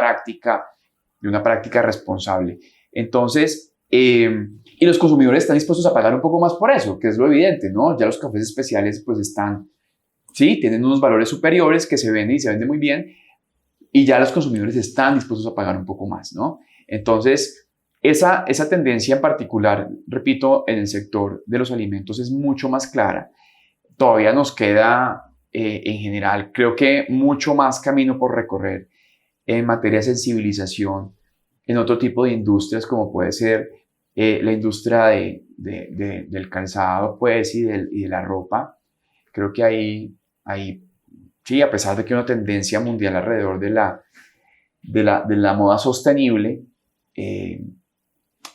práctica responsable. Entonces, y los consumidores están dispuestos a pagar un poco más por eso, que es lo evidente, ¿no? Ya los cafés especiales pues sí, tienen unos valores superiores que se venden y se venden muy bien, y ya los consumidores están dispuestos a pagar un poco más, ¿no? Entonces, esa tendencia en particular, repito, en el sector de los alimentos es mucho más clara. Todavía nos queda, en general, creo que mucho más camino por recorrer en materia de sensibilización en otro tipo de industrias, como puede ser la industria del calzado, pues, y de la ropa. Creo que ahí, sí, a pesar de que hay una tendencia mundial alrededor de la moda sostenible,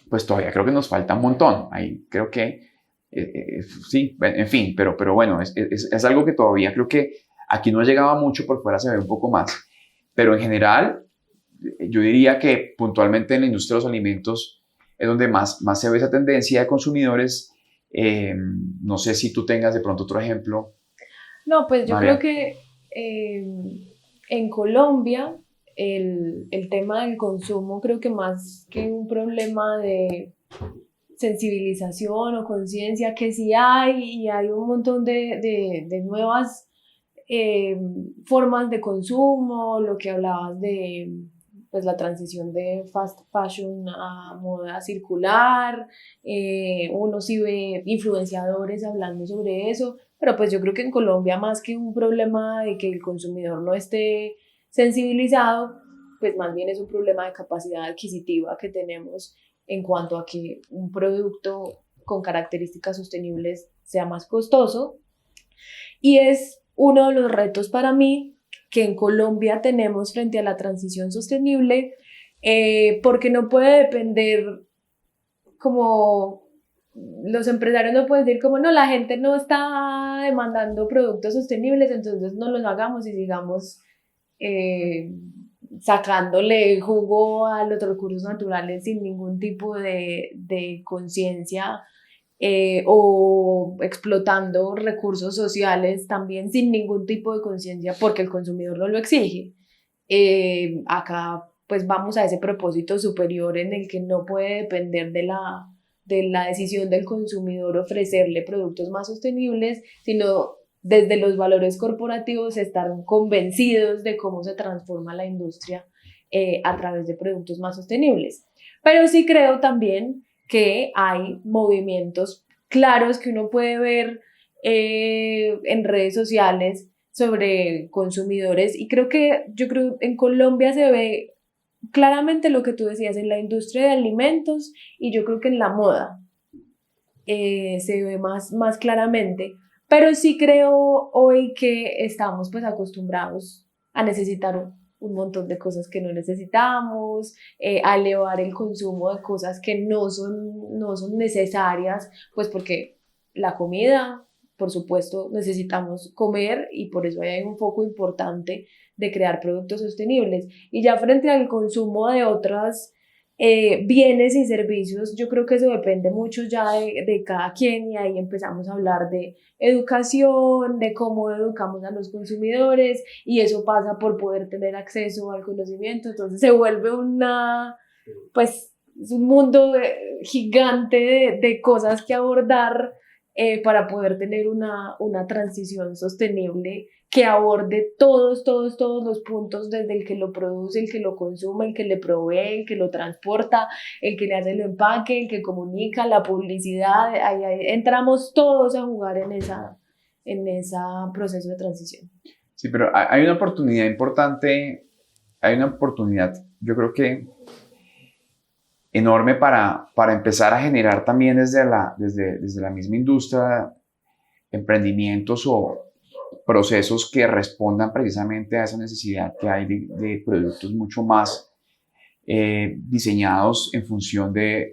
pues todavía creo que nos falta un montón. Ahí creo que, sí, en fin, pero bueno, es algo que todavía creo que aquí no llegaba mucho, por fuera se ve un poco más. Pero en general, yo diría que puntualmente en la industria de los alimentos es donde más se ve esa tendencia de consumidores. No sé si tú tengas de pronto otro ejemplo. No, pues yo María. creo que en Colombia el tema del consumo creo que más que un problema de sensibilización o conciencia que sí hay y hay un montón de nuevas formas de consumo, lo que hablabas de pues, la transición de fast fashion a moda circular, uno sí ve influenciadores hablando sobre eso, pero pues yo creo que en Colombia más que un problema de que el consumidor no esté sensibilizado, pues más bien es un problema de capacidad adquisitiva que tenemos en cuanto a que un producto con características sostenibles sea más costoso. Y es uno de los retos para mí que en Colombia tenemos frente a la transición sostenible, porque no puede depender como los empresarios no pueden decir como no, la gente no está demandando productos sostenibles, entonces no los hagamos y sigamos sacándole jugo a los recursos naturales sin ningún tipo de conciencia, o explotando recursos sociales también sin ningún tipo de conciencia porque el consumidor no lo exige. Acá pues vamos a ese propósito superior en el que no puede depender de la decisión del consumidor ofrecerle productos más sostenibles, sino desde los valores corporativos estar convencidos de cómo se transforma la industria a través de productos más sostenibles. Pero sí creo también que hay movimientos claros que uno puede ver en redes sociales sobre consumidores y yo creo en Colombia se ve claramente lo que tú decías en la industria de alimentos y yo creo que en la moda se ve más claramente, pero sí creo hoy que estamos pues acostumbrados a necesitar un montón de cosas que no necesitamos, a elevar el consumo de cosas que no son necesarias, pues porque la comida, por supuesto, necesitamos comer y por eso hay un foco importante de crear productos sostenibles. Y ya frente al consumo de otras bienes y servicios, yo creo que eso depende mucho ya de cada quien y ahí empezamos a hablar de educación, de cómo educamos a los consumidores y eso pasa por poder tener acceso al conocimiento, entonces se vuelve pues es un mundo gigante de cosas que abordar para poder tener una transición sostenible que aborde todos los puntos, desde el que lo produce, el que lo consume, el que le provee, el que lo transporta, el que le hace el empaque, el que comunica, la publicidad, ahí entramos todos a jugar en ese proceso de transición. Sí, pero hay una oportunidad importante, hay una oportunidad, yo creo que enorme para empezar a generar también desde la misma industria emprendimientos o procesos que respondan precisamente a esa necesidad que hay de productos mucho más diseñados en función de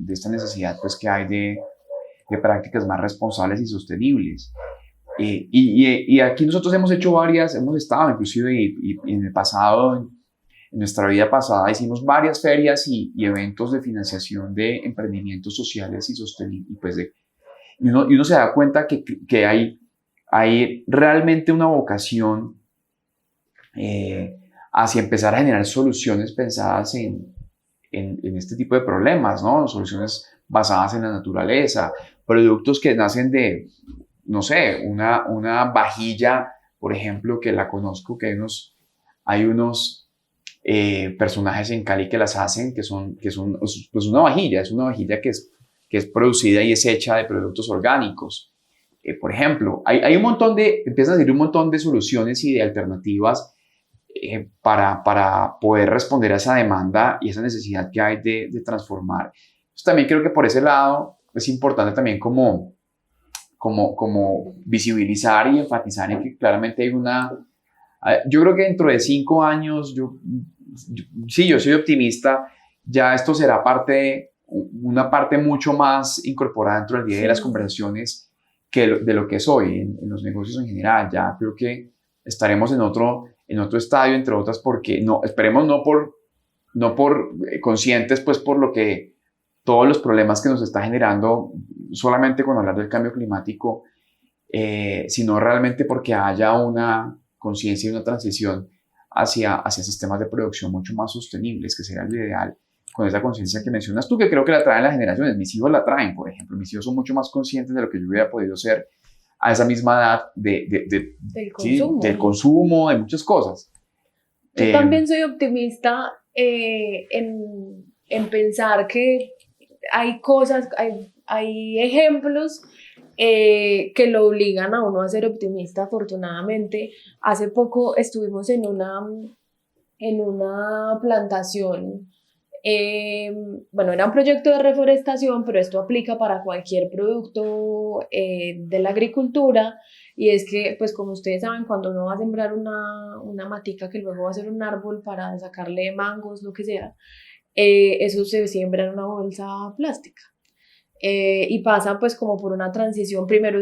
esta necesidad pues, que hay de prácticas más responsables y sostenibles. Y aquí nosotros hemos estado inclusive y en el pasado, en nuestra vida pasada, hicimos varias ferias y eventos de financiación de emprendimientos sociales y sostenibles. Pues y uno se da cuenta que hay realmente una vocación hacia empezar a generar soluciones pensadas en este tipo de problemas, ¿no? Soluciones basadas en la naturaleza, productos que nacen de, no sé, una vajilla, por ejemplo, que la conozco, que hay unos personajes en Cali que las hacen, que son pues una vajilla, es una vajilla que es producida y es hecha de productos orgánicos. Por ejemplo, hay un montón empiezan a salir un montón de soluciones y de alternativas para poder responder a esa demanda y esa necesidad que hay de transformar. Entonces, también creo que por ese lado es importante también como visibilizar y enfatizar en que claramente hay yo creo que dentro de 5 años, sí, yo soy optimista, ya esto será parte una parte mucho más incorporada dentro del día de las conversaciones de lo que es hoy en los negocios en general. Ya creo que estaremos en otro estadio, entre otras, porque esperemos no por conscientes, pues por lo que todos los problemas que nos está generando solamente con hablar del cambio climático, sino realmente porque haya una conciencia y una transición hacia sistemas de producción mucho más sostenibles, que sería lo ideal, con esa conciencia que mencionas tú, que creo que la traen las generaciones. Mis hijos la traen, por ejemplo. Mis hijos son mucho más conscientes de lo que yo hubiera podido ser a esa misma edad del consumo, de muchas cosas. Yo también soy optimista en pensar que hay cosas, hay ejemplos que lo obligan a uno a ser optimista. Afortunadamente, hace poco estuvimos en una plantación. Bueno, era un proyecto de reforestación, pero esto aplica para cualquier producto de la agricultura, y es que, pues como ustedes saben, cuando uno va a sembrar una matica que luego va a ser un árbol para sacarle mangos, lo que sea, eso se siembra en una bolsa plástica. Y pasa pues como por una transición. Primero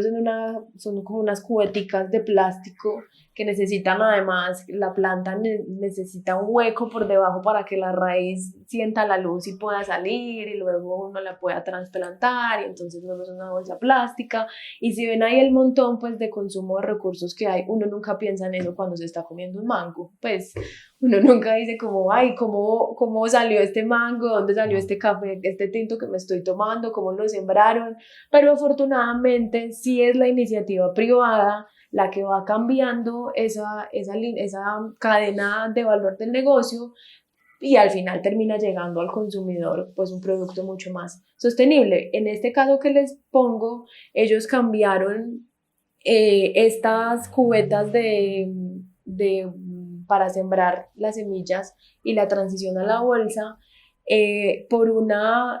son como unas cubeticas de plástico que necesitan, además la planta necesita un hueco por debajo para que la raíz sienta la luz y pueda salir, y luego uno la pueda trasplantar, y entonces luego es una bolsa plástica. Y si ven ahí el montón pues de consumo de recursos que hay, uno nunca piensa en eso cuando se está comiendo un mango. Pues uno nunca dice como, ay, ¿cómo salió este mango? ¿Dónde salió este café, este tinto que me estoy tomando? ¿Cómo lo sembraron? Pero afortunadamente sí es la iniciativa privada la que va cambiando esa cadena de valor del negocio, y al final termina llegando al consumidor pues un producto mucho más sostenible. En este caso que les pongo, ellos cambiaron estas cubetas para sembrar las semillas y la transición a la bolsa por una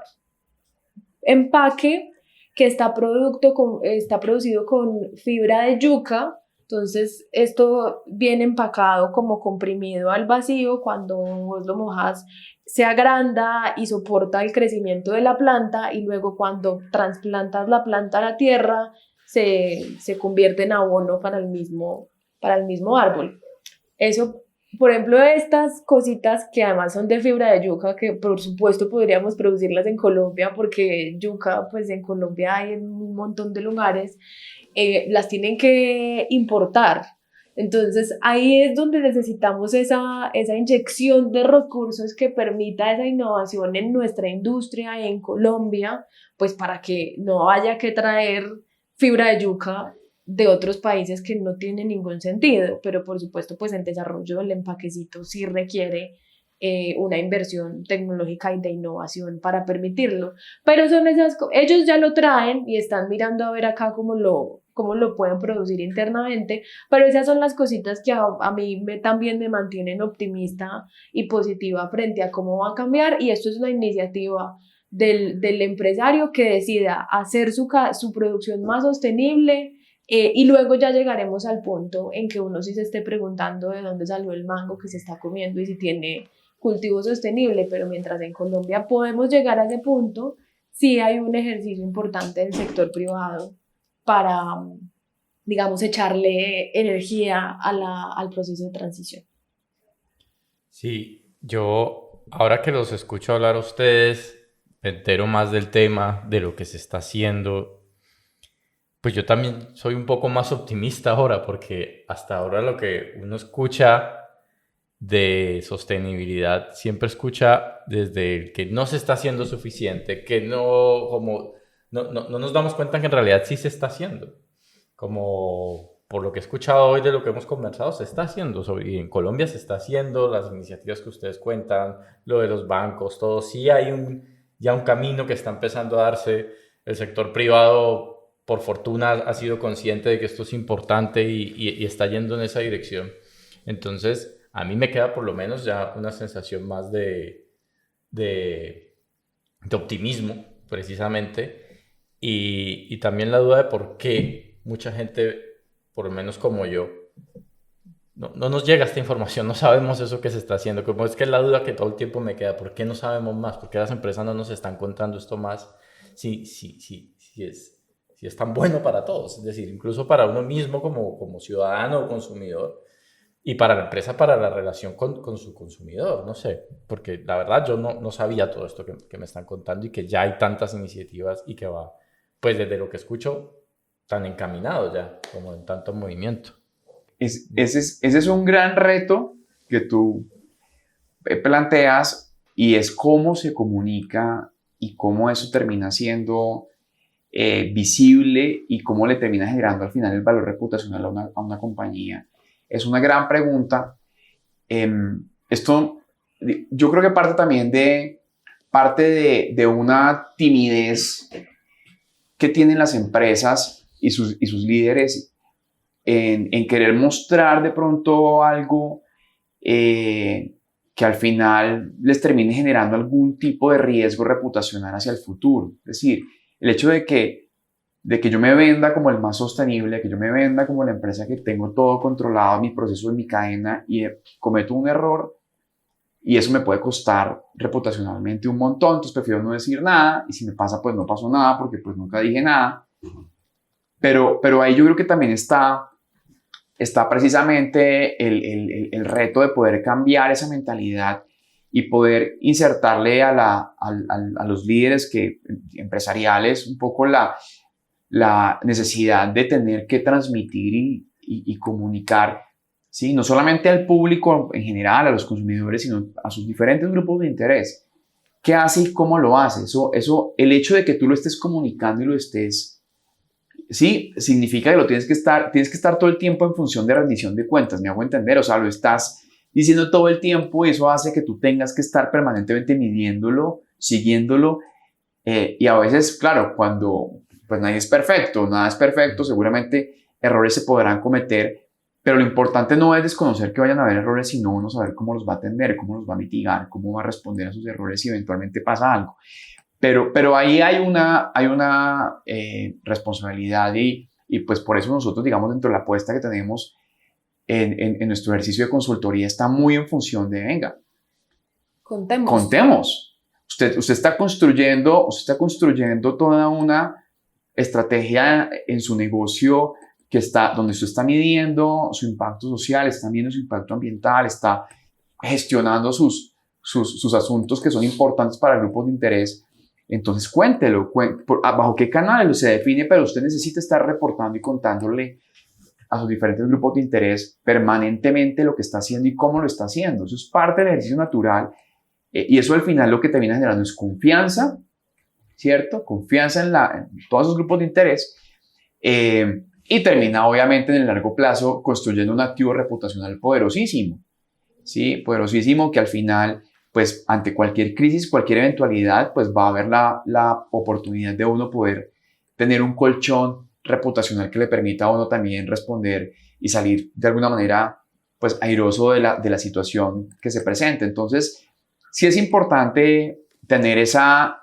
empaque que está producido con fibra de yuca. Entonces esto viene empacado como comprimido al vacío. Cuando vos lo mojas se agranda y soporta el crecimiento de la planta, y luego cuando trasplantas la planta a la tierra se convierte en abono para el mismo árbol. Eso, por ejemplo, estas cositas que además son de fibra de yuca, que por supuesto podríamos producirlas en Colombia, porque yuca pues en Colombia hay en un montón de lugares, las tienen que importar. Entonces ahí es donde necesitamos esa inyección de recursos que permita esa innovación en nuestra industria en Colombia, pues para que no haya que traer fibra de yuca de otros países, que no tiene ningún sentido. Pero por supuesto pues el desarrollo del empaquecito sí requiere una inversión tecnológica y de innovación para permitirlo. Pero son ellos ya lo traen y están mirando a ver acá cómo lo pueden producir internamente, pero esas son las cositas que a mí también me mantienen optimista y positiva frente a cómo va a cambiar. Y esto es una iniciativa del empresario que decida hacer su producción más sostenible. Y luego ya llegaremos al punto en que uno sí se esté preguntando de dónde salió el mango que se está comiendo y si tiene cultivo sostenible. Pero mientras en Colombia podemos llegar a ese punto, sí hay un ejercicio importante del sector privado para, digamos, echarle energía al proceso de transición. Sí, yo ahora que los escucho hablar a ustedes, me entero más del tema, de lo que se está haciendo. Pues yo también soy un poco más optimista ahora, porque hasta ahora lo que uno escucha de sostenibilidad siempre escucha desde el que no se está haciendo suficiente, que no nos damos cuenta que en realidad sí se está haciendo. Como por lo que he escuchado hoy de lo que hemos conversado, se está haciendo. Y en Colombia se está haciendo, las iniciativas que ustedes cuentan, lo de los bancos, todo. Sí hay ya un camino que está empezando a darse. El sector privado, por fortuna, ha sido consciente de que esto es importante y está yendo en esa dirección. Entonces, a mí me queda por lo menos ya una sensación más de optimismo, precisamente, y también la duda de por qué mucha gente, por lo menos como yo, no nos llega esta información, no sabemos eso que se está haciendo. Como es que es la duda que todo el tiempo me queda, ¿por qué no sabemos más? ¿Por qué las empresas no nos están contando esto más? Si es tan bueno para todos, es decir, incluso para uno mismo como ciudadano o consumidor, y para la empresa, para la relación con su consumidor, no sé, porque la verdad yo no sabía todo esto que me están contando y que ya hay tantas iniciativas y que va, pues desde lo que escucho, tan encaminado ya, como en tanto movimiento. Ese es un gran reto que tú planteas y es cómo se comunica y cómo eso termina siendo visible y cómo le termina generando al final el valor reputacional a una compañía. Es una gran pregunta. Esto yo creo que parte de una timidez que tienen las empresas y sus líderes en querer mostrar de pronto algo que al final les termine generando algún tipo de riesgo reputacional hacia el futuro. Es decir, el hecho de que yo me venda como el más sostenible, que yo me venda como la empresa que tengo todo controlado, mi proceso de mi cadena, y cometo un error y eso me puede costar reputacionalmente un montón, entonces prefiero no decir nada, y si me pasa, pues no pasó nada porque pues nunca dije nada. Pero ahí yo creo que también está precisamente el reto de poder cambiar esa mentalidad y poder insertarle a los líderes empresariales un poco la necesidad de tener que transmitir y comunicar, ¿sí? No solamente al público en general, a los consumidores, sino a sus diferentes grupos de interés. ¿Qué hace y cómo lo hace? El hecho de que tú lo estés comunicando y lo estés, sí, significa que tienes que estar todo el tiempo en función de rendición de cuentas, me hago entender, o sea, lo estás diciendo todo el tiempo y eso hace que tú tengas que estar permanentemente midiéndolo, siguiéndolo, y a veces, claro, cuando pues nada es perfecto, seguramente errores se podrán cometer, pero lo importante no es desconocer que vayan a haber errores, sino uno saber cómo los va a atender, cómo los va a mitigar, cómo va a responder a esos errores si eventualmente pasa algo. Pero ahí hay una responsabilidad y pues por eso nosotros, digamos, dentro de la apuesta que tenemos en nuestro ejercicio de consultoría está muy en función de, venga, contemos. Usted está construyendo toda una estrategia en su negocio donde usted está midiendo su impacto social, está midiendo su impacto ambiental, está gestionando sus asuntos que son importantes para grupos de interés. Entonces cuéntelo, bajo qué canales se define, pero usted necesita estar reportando y contándole a sus diferentes grupos de interés permanentemente lo que está haciendo y cómo lo está haciendo. Eso es parte del ejercicio natural y eso al final lo que termina generando es confianza, ¿cierto? Confianza en todos esos grupos de interés y termina obviamente en el largo plazo construyendo un activo reputacional poderosísimo, ¿sí? Poderosísimo que al final pues ante cualquier crisis, cualquier eventualidad, pues va a haber la oportunidad de uno poder tener un colchón reputacional que le permita a uno también responder y salir de alguna manera pues airoso de la situación que se presente. Entonces, sí es importante tener esa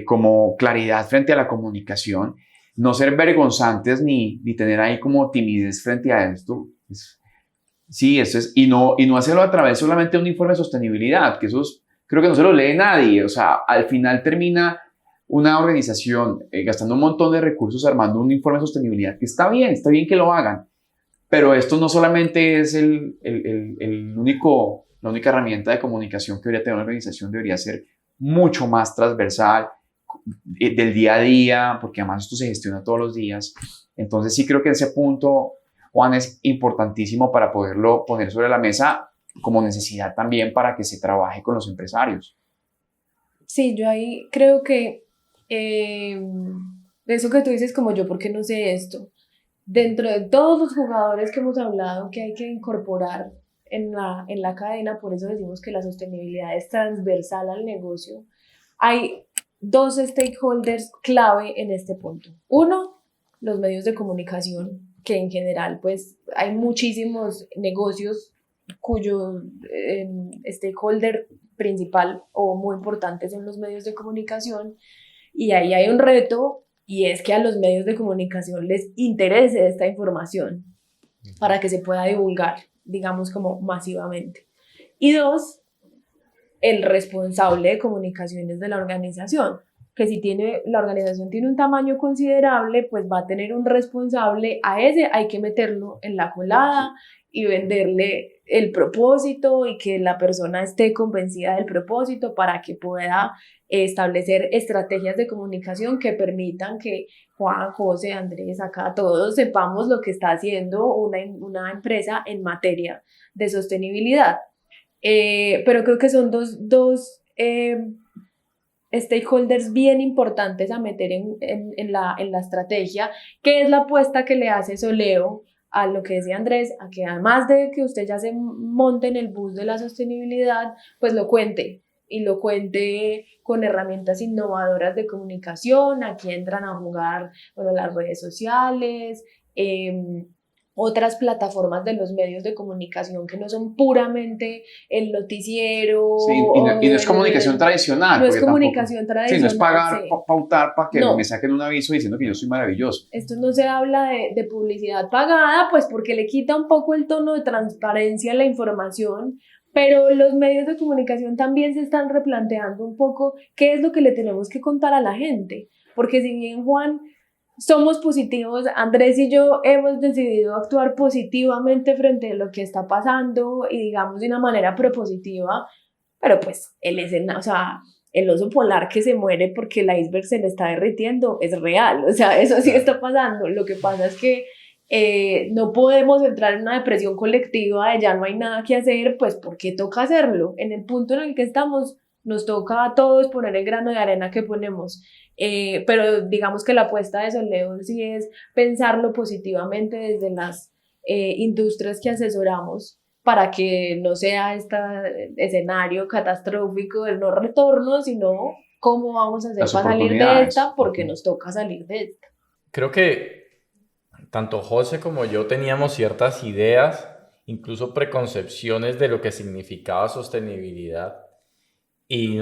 como claridad frente a la comunicación, no ser vergonzantes ni tener ahí como timidez frente a esto. Sí, eso es, y no hacerlo a través solamente de un informe de sostenibilidad, que creo que no se lo lee nadie, o sea, al final termina una organización gastando un montón de recursos armando un informe de sostenibilidad, que está bien que lo hagan, pero esto no solamente es la única herramienta de comunicación que debería tener una organización, debería ser mucho más transversal, del día a día, porque además esto se gestiona todos los días. Entonces sí creo que ese punto, Juan, es importantísimo para poderlo poner sobre la mesa como necesidad también para que se trabaje con los empresarios. Sí, yo ahí creo que eso que tú dices como yo, ¿por qué no sé esto? Dentro de todos los jugadores que hemos hablado que hay que incorporar en la cadena, por eso decimos que la sostenibilidad es transversal al negocio, hay dos stakeholders clave en este punto. Uno, los medios de comunicación, que en general pues hay muchísimos negocios cuyo stakeholder principal o muy importante son los medios de comunicación, y ahí hay un reto, y es que a los medios de comunicación les interese esta información. para que se pueda divulgar, digamos, como masivamente. Y dos, el responsable de comunicaciones de la organización, que si la organización tiene un tamaño considerable, pues va a tener un responsable, a ese hay que meterlo en la colada y venderle el propósito y que la persona esté convencida del propósito para que pueda establecer estrategias de comunicación que permitan que Juan, José, Andrés, acá todos sepamos lo que está haciendo una empresa en materia de sostenibilidad. Pero creo que son dos stakeholders bien importantes a meter en la estrategia, que es la apuesta que le hace Soleo a lo que decía Andrés, a que además de que usted ya se monte en el bus de la sostenibilidad, pues lo cuente, y lo cuente con herramientas innovadoras de comunicación. Aquí entran a jugar, bueno, las redes sociales, otras plataformas de los medios de comunicación que no son puramente el noticiero. Sí, y no es comunicación tradicional. No es comunicación tradicional. Sí, no es pagar, sí. Pautar para que me saquen un aviso diciendo que yo soy maravilloso. Esto no se habla de publicidad pagada, pues porque le quita un poco el tono de transparencia a la información, pero los medios de comunicación también se están replanteando un poco qué es lo que le tenemos que contar a la gente, porque si bien, Juan, somos positivos, Andrés y yo hemos decidido actuar positivamente frente a lo que está pasando y digamos de una manera propositiva, pero pues el oso polar que se muere porque el iceberg se le está derritiendo es real, o sea, eso sí está pasando. Lo que pasa es que no podemos entrar en una depresión colectiva de ya no hay nada que hacer, pues porque toca hacerlo. En el punto en el que estamos, nos toca a todos poner el grano de arena que ponemos. Pero digamos que la apuesta de Soleo sí es pensarlo positivamente desde las industrias que asesoramos para que no sea este escenario catastrófico del no retorno, sino cómo vamos a hacer para salir de esta, porque nos toca salir de esta. Creo que tanto José como yo teníamos ciertas ideas, incluso preconcepciones de lo que significaba sostenibilidad, y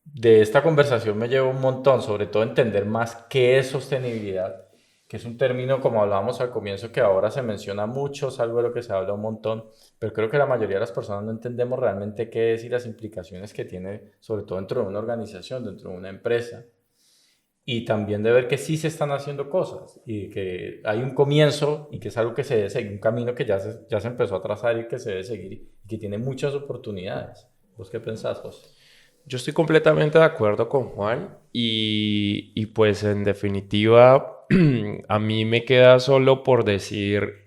de esta conversación me llevo un montón, sobre todo entender más qué es sostenibilidad, que es un término, como hablábamos al comienzo, que ahora se menciona mucho, es algo de lo que se habla un montón, pero creo que la mayoría de las personas no entendemos realmente qué es y las implicaciones que tiene, sobre todo dentro de una organización, dentro de una empresa, y también de ver que sí se están haciendo cosas y que hay un comienzo y que es algo que se debe seguir, un camino que ya se empezó a trazar y que se debe seguir y que tiene muchas oportunidades. ¿Vos qué pensás, José? Yo estoy completamente de acuerdo con Juan y pues en definitiva a mí me queda solo por decir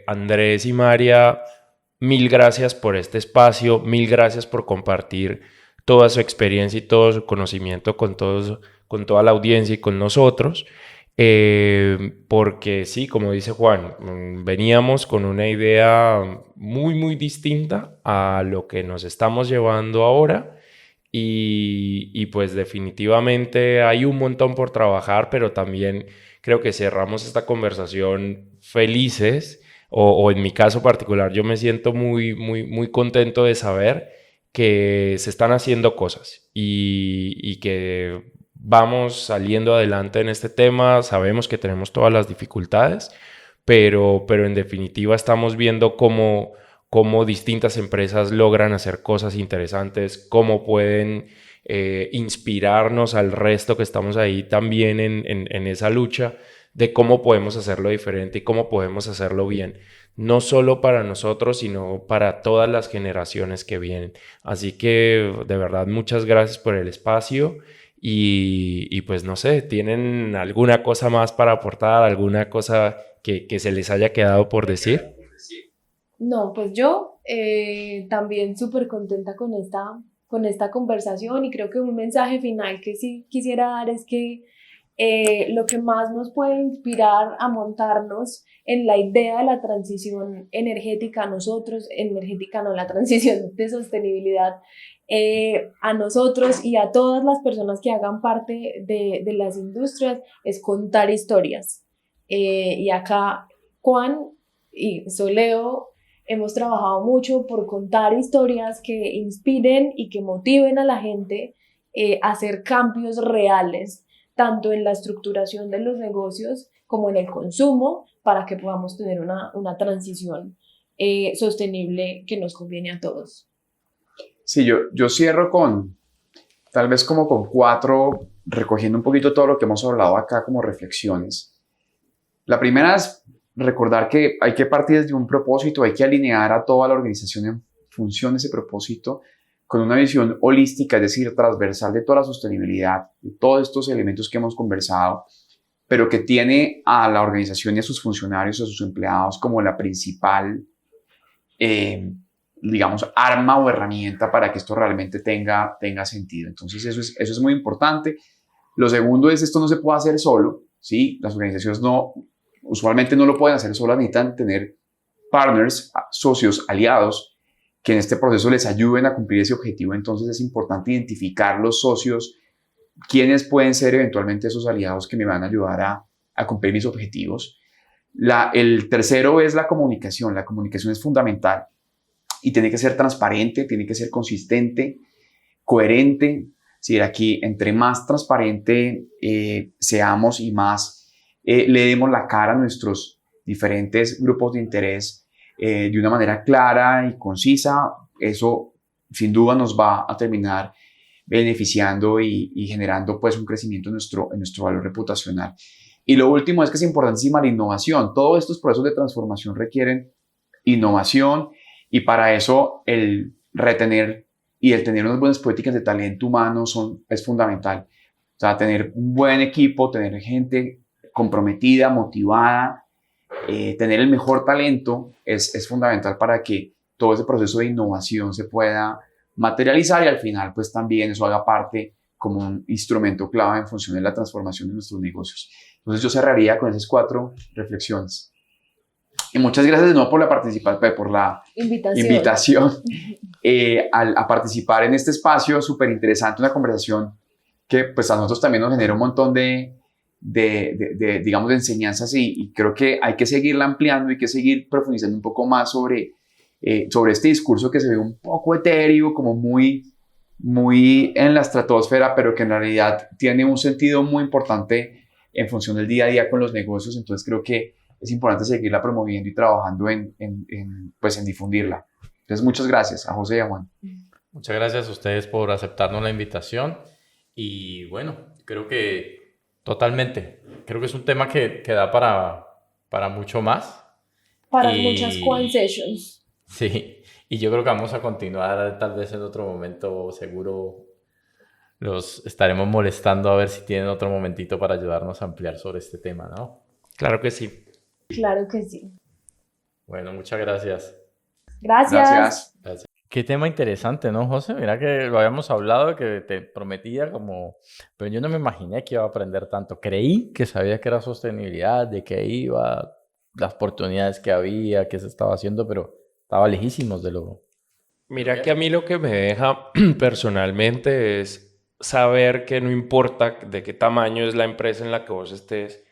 Andrés y María, mil gracias por este espacio, mil gracias por compartir toda su experiencia y todo su conocimiento con toda la audiencia y con nosotros, porque sí, como dice Juan, veníamos con una idea muy, muy distinta a lo que nos estamos llevando ahora. Y pues definitivamente hay un montón por trabajar, pero también creo que cerramos esta conversación felices, o en mi caso particular yo me siento muy, muy, muy contento de saber que se están haciendo cosas y que vamos saliendo adelante en este tema. Sabemos que tenemos todas las dificultades, pero en definitiva estamos viendo cómo distintas empresas logran hacer cosas interesantes, cómo pueden inspirarnos al resto que estamos ahí también en esa lucha de cómo podemos hacerlo diferente y cómo podemos hacerlo bien, no solo para nosotros, sino para todas las generaciones que vienen. Así que de verdad muchas gracias por el espacio y pues no sé, ¿tienen alguna cosa más para aportar, alguna cosa que se les haya quedado por decir? No, pues yo también súper contenta con esta conversación, y creo que un mensaje final que sí quisiera dar es que lo que más nos puede inspirar a montarnos en la idea de la transición energética a nosotros, energética no, la transición de sostenibilidad, a nosotros y a todas las personas que hagan parte de las industrias, es contar historias. Y acá Juan y Soleo hemos trabajado mucho por contar historias que inspiren y que motiven a la gente a hacer cambios reales tanto en la estructuración de los negocios como en el consumo, para que podamos tener una transición sostenible que nos conviene a todos. Sí, yo cierro tal vez como con 4, recogiendo un poquito todo lo que hemos hablado acá como reflexiones. La primera es recordar que hay que partir desde un propósito, hay que alinear a toda la organización en función de ese propósito con una visión holística, es decir, transversal de toda la sostenibilidad, de todos estos elementos que hemos conversado, pero que tiene a la organización y a sus funcionarios, a sus empleados como la principal, digamos, arma o herramienta para que esto realmente tenga sentido. Entonces, eso es muy importante. Lo segundo es, esto no se puede hacer solo, ¿sí? Las organizaciones usualmente no lo pueden hacer solas, necesitan tener partners, socios, aliados, que en este proceso les ayuden a cumplir ese objetivo. Entonces, es importante identificar los socios, quiénes pueden ser eventualmente esos aliados que me van a ayudar a cumplir mis objetivos. El tercero es la comunicación. La comunicación es fundamental y tiene que ser transparente, tiene que ser consistente, coherente. Si aquí, entre más transparente seamos y más le demos la cara a nuestros diferentes grupos de interés de una manera clara y concisa, eso sin duda nos va a terminar beneficiando y generando pues un crecimiento en nuestro valor reputacional. Y lo último es que es importantísima la innovación. Todos estos procesos de transformación requieren innovación y para eso el retener y el tener unas buenas políticas de talento humano es fundamental. O sea, tener un buen equipo, tener gente comprometida, motivada, tener el mejor talento es fundamental para que todo ese proceso de innovación se pueda materializar y al final pues también eso haga parte como un instrumento clave en función de la transformación de nuestros negocios. Entonces yo cerraría con esas 4 reflexiones. Y muchas gracias de nuevo por la invitación a participar en este espacio súper interesante, una conversación que pues a nosotros también nos genera un montón digamos, de enseñanzas y creo que hay que seguirla ampliando y que seguir profundizando un poco más sobre este discurso que se ve un poco etéreo, como muy en la estratosfera, pero que en realidad tiene un sentido muy importante en función del día a día con los negocios. Entonces creo que es importante seguirla promoviendo y trabajando en difundirla. Entonces muchas gracias a José y a Juan. Muchas gracias a ustedes por aceptarnos la invitación y bueno, creo que totalmente, creo que es un tema que da para mucho más. Para muchas Quan Sessions. Sí, y yo creo que vamos a continuar tal vez en otro momento, seguro los estaremos molestando a ver si tienen otro momentito para ayudarnos a ampliar sobre este tema, ¿no? Claro que sí. Claro que sí. Bueno, muchas gracias. Gracias. Qué tema interesante, ¿no, José? Mira que lo habíamos hablado, que te prometía pero yo no me imaginé que iba a aprender tanto. Creí que sabía que era sostenibilidad, de qué iba, las oportunidades que había, qué se estaba haciendo, pero estaba lejísimos de lo... Mira que a mí lo que me deja personalmente es saber que no importa de qué tamaño es la empresa en la que vos estés,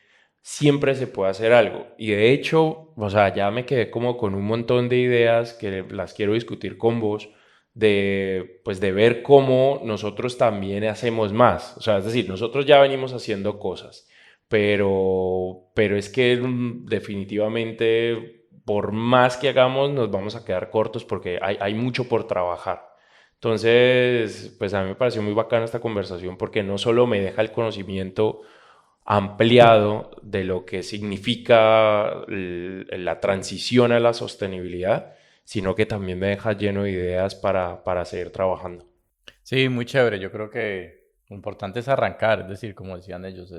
siempre se puede hacer algo. Y de hecho, o sea, ya me quedé como con un montón de ideas que las quiero discutir con vos, de ver cómo nosotros también hacemos más. O sea, es decir, nosotros ya venimos haciendo cosas, pero es que definitivamente por más que hagamos nos vamos a quedar cortos porque hay mucho por trabajar. Entonces, pues a mí me pareció muy bacana esta conversación porque no solo me deja el conocimiento ampliado de lo que significa la transición a la sostenibilidad, sino que también me deja lleno de ideas para seguir trabajando. Sí, muy chévere. Yo creo que lo importante es arrancar, es decir, como decían ellos,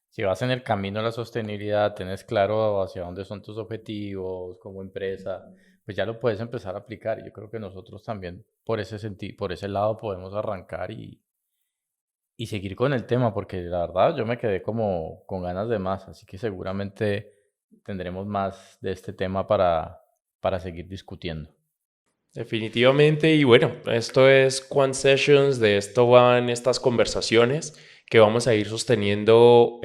si vas en el camino de la sostenibilidad, tenés claro hacia dónde son tus objetivos como empresa, pues ya lo puedes empezar a aplicar. Y yo creo que nosotros también por ese lado podemos arrancar y seguir con el tema, porque la verdad yo me quedé como con ganas de más, así que seguramente tendremos más de este tema para seguir discutiendo. Definitivamente, y bueno, esto es Quan Sessions, de esto van estas conversaciones que vamos a ir sosteniendo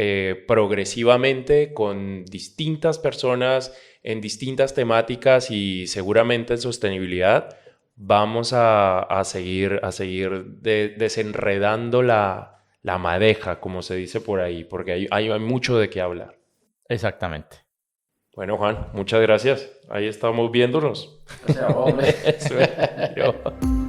progresivamente con distintas personas en distintas temáticas y seguramente en sostenibilidad. Vamos a seguir desenredando la la madeja, como se dice por ahí, porque hay mucho de qué hablar. Exactamente. Bueno, Juan, muchas gracias. Ahí estamos viéndonos. O sea, hombre. Eso es.